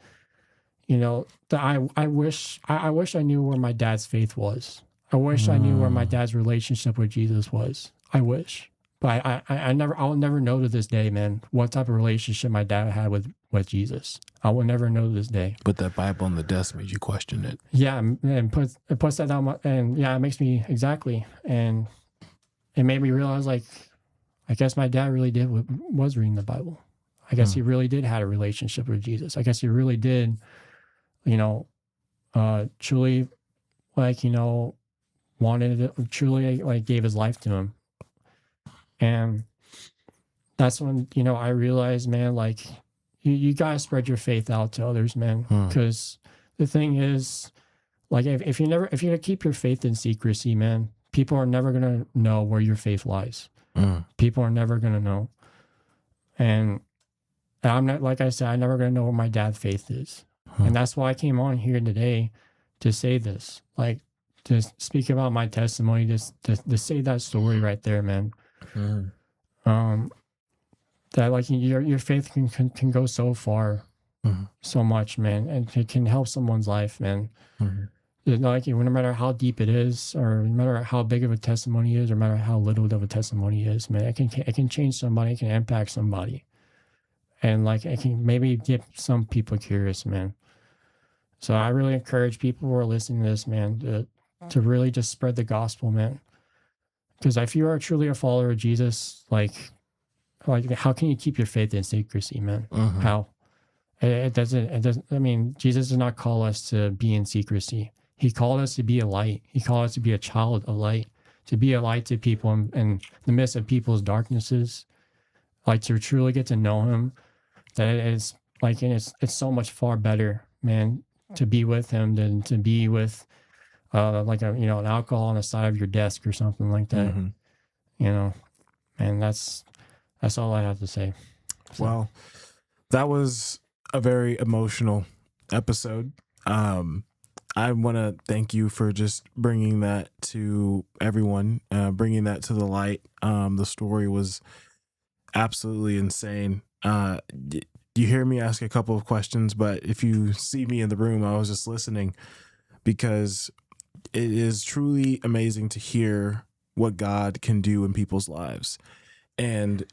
I wish I knew where my dad's faith was. I wish I knew where my dad's relationship with Jesus was. I wish. But I'll never know to this day, man, what type of relationship my dad had with Jesus. I will never know to this day. But that Bible on the desk made you question it. Yeah, and it puts that down, and yeah, it makes me, exactly. And it made me realize, like, I guess my dad really was reading the Bible. I guess he really did have a relationship with Jesus. I guess he really did, truly, like, wanted it, truly, like, gave his life to him. And that's when, I realized, man, like, you gotta spread your faith out to others, man. Because the thing is, like, if you keep your faith in secrecy, man, people are never gonna know where your faith lies. People are never gonna know. And I'm not, like I said, I'm never gonna know where my dad's faith is. And that's why I came on here today to say this, like, to speak about my testimony, just to say that story right there, man. That, like, your faith can go so far, so much, man, and it can help someone's life, man. Like, no matter how deep it is, or no matter how big of a testimony is, or no matter how little of a testimony is, man, it can change somebody, it can impact somebody, and, like, it can maybe get some people curious, man. So I really encourage people who are listening to this, man, to really just spread the gospel, man. Because if you are truly a follower of Jesus, like how can you keep your faith in secrecy, man? How? It doesn't. I mean, Jesus did not call us to be in secrecy. He called us to be a light. He called us to be a child of light, to be a light to people in the midst of people's darknesses, like, to truly get to know him. That it's like, and it's so much far better, man, to be with him than to be with like an alcohol on the side of your desk or something like that. And that's all I have to say. So. Well, that was a very emotional episode. I want to thank you for just bringing that to everyone, bringing that to the light. The story was absolutely insane. You hear me ask a couple of questions, but if you see me in the room, I was just listening, because it is truly amazing to hear what God can do in people's lives. And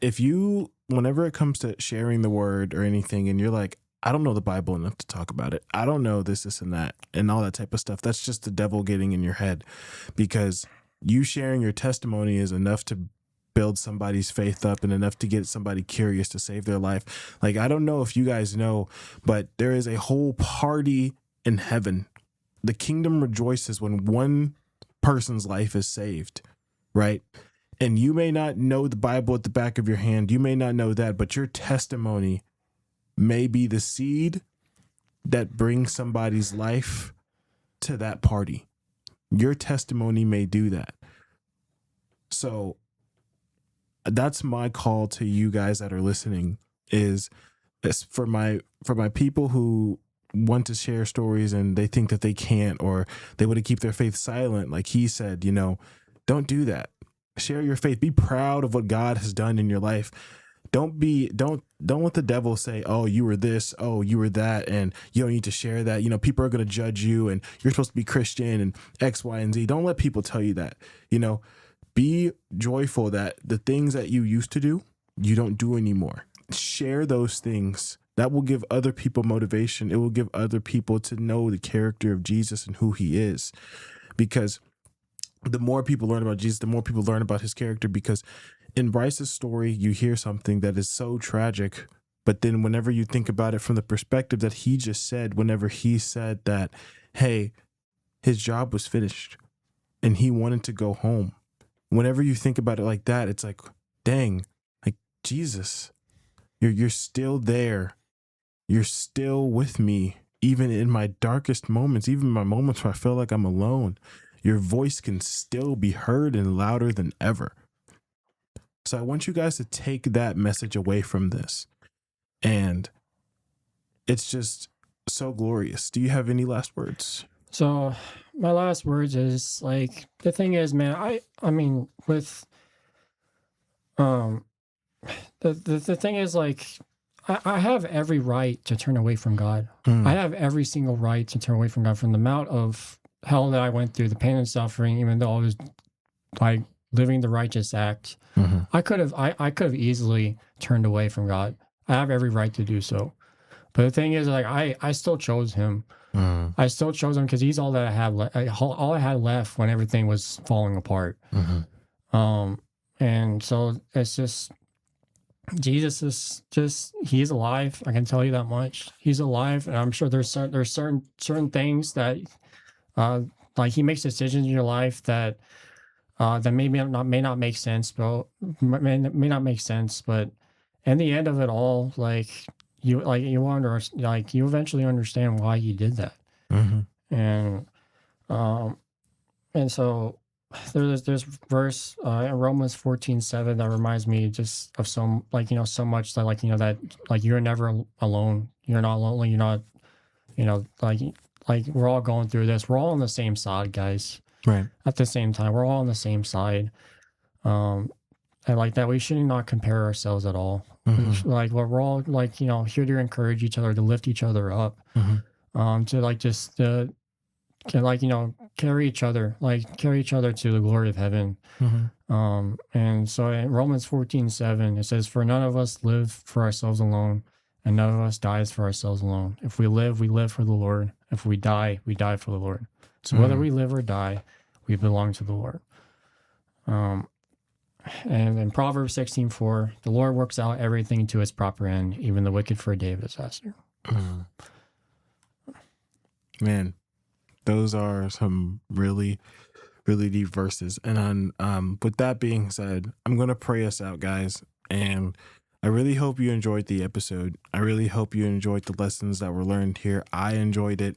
whenever it comes to sharing the word or anything, and you're like, I don't know the Bible enough to talk about it, I don't know this and that, and all that type of stuff, that's just the devil getting in your head, because you sharing your testimony is enough to build somebody's faith up and enough to get somebody curious to save their life. Like, I don't know if you guys know, but there is a whole party in heaven. The kingdom rejoices when one person's life is saved, right? And you may not know the Bible at the back of your hand. You may not know that, but your testimony may be the seed that brings somebody's life to that party. Your testimony may do that. So that's my call to you guys that are listening, is for my people who want to share stories and they think that they can't, or they want to keep their faith silent. Like he said, don't do that. Share your faith. Be proud of what God has done in your life. Don't let the devil say, oh, you were this, oh, you were that, and you don't need to share that. People are going to judge you, and you're supposed to be Christian and X, Y, and Z. Don't let people tell you that. Be joyful that the things that you used to do, you don't do anymore. Share those things. That will give other people motivation. It will give other people to know the character of Jesus and who he is. Because the more people learn about Jesus, the more people learn about his character. Because in Bryce's story, you hear something that is so tragic, but then whenever you think about it from the perspective that he just said, whenever he said that, hey, his job was finished and he wanted to go home. Whenever you think about it like that, it's like, dang, like, Jesus, you're still there. You're still with me, even in my darkest moments, even my moments where I feel like I'm alone. Your voice can still be heard and louder than ever. So I want you guys to take that message away from this. And it's just so glorious. Do you have any last words? So my last words is, like, the thing is, man, I mean, with the thing is, like, I have every right to turn away from God. I have every single right to turn away from God, from the amount of hell that I went through, the pain and suffering, even though I was like living the righteous act, I could have easily turned away from God. I have every right to do so. But the thing is, like, I still chose him. I still chose him because he's all that I have. All I had left when everything was falling apart. And so it's just Jesus is just, he's alive. I can tell you that much. He's alive, and I'm sure there's certain things that like he makes decisions in your life that that may not make sense, but may not make sense. But in the end of it all, you eventually understand why he did that. And and so there's verse in Romans 14:7 that reminds me just of so much that that you're never alone. You're not lonely. You're not, we're all going through this. We're all on the same side, guys. Right. At the same time, we're all on the same side. And like that, we should not compare ourselves at all. We're all here to encourage each other, to lift each other up, to carry each other to the glory of heaven. And so in Romans 14:7, it says, "For none of us live for ourselves alone, and none of us dies for ourselves alone. If we live for the Lord. If we die for the Lord." So whether we live or die, we belong to the Lord. And in Proverbs 16:4, the Lord works out everything to its proper end, even the wicked for a day of disaster. Man, those are some really, really deep verses. And with that being said, I'm going to pray us out, guys. And I really hope you enjoyed the episode. I really hope you enjoyed the lessons that were learned here. I enjoyed it.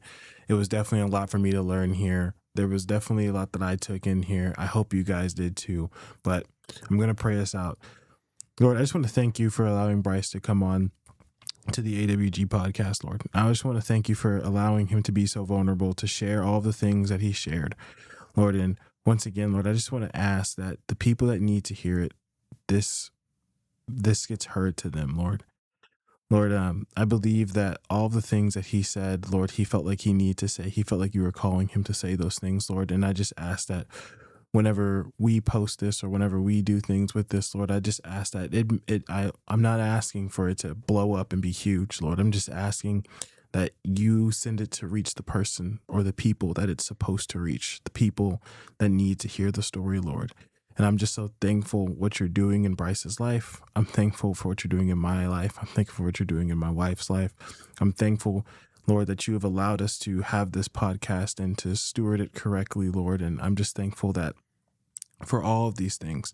It was definitely a lot for me to learn here. There was definitely a lot that I took in here. I hope you guys did too. But I'm going to pray us out. Lord, I just want to thank you for allowing Bryce to come on to the AWG podcast, Lord. I just want to thank you for allowing him to be so vulnerable, to share all the things that he shared, Lord. And once again, Lord, I just want to ask that the people that need to hear it, this gets heard to them, Lord. Lord, I believe that all the things that he said, Lord, he felt like he needed to say. He felt like you were calling him to say those things, Lord. And I just ask that whenever we post this or whenever we do things with this, Lord, I just ask that I'm not asking for it to blow up and be huge, Lord. I'm just asking that you send it to reach the person or the people that it's supposed to reach, the people that need to hear the story, Lord. And I'm just so thankful what you're doing in Bryce's life. I'm thankful for what you're doing in my life. I'm thankful for what you're doing in my wife's life. I'm thankful, Lord, that you have allowed us to have this podcast and to steward it correctly, Lord. And I'm just thankful that for all of these things,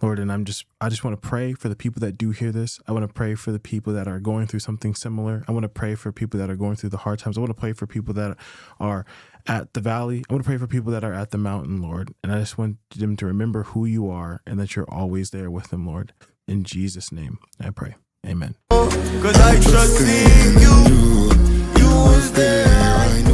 Lord. And I just want to pray for the people that do hear this. I want to pray for the people that are going through something similar. I want to pray for people that are going through the hard times. I want to pray for people that are at the valley. I want to pray for people that are at the mountain, Lord. And I just want them to remember who you are and that you're always there with them, Lord. In Jesus' name, I pray. Amen. 'Cause I trust in you. You was there. I know.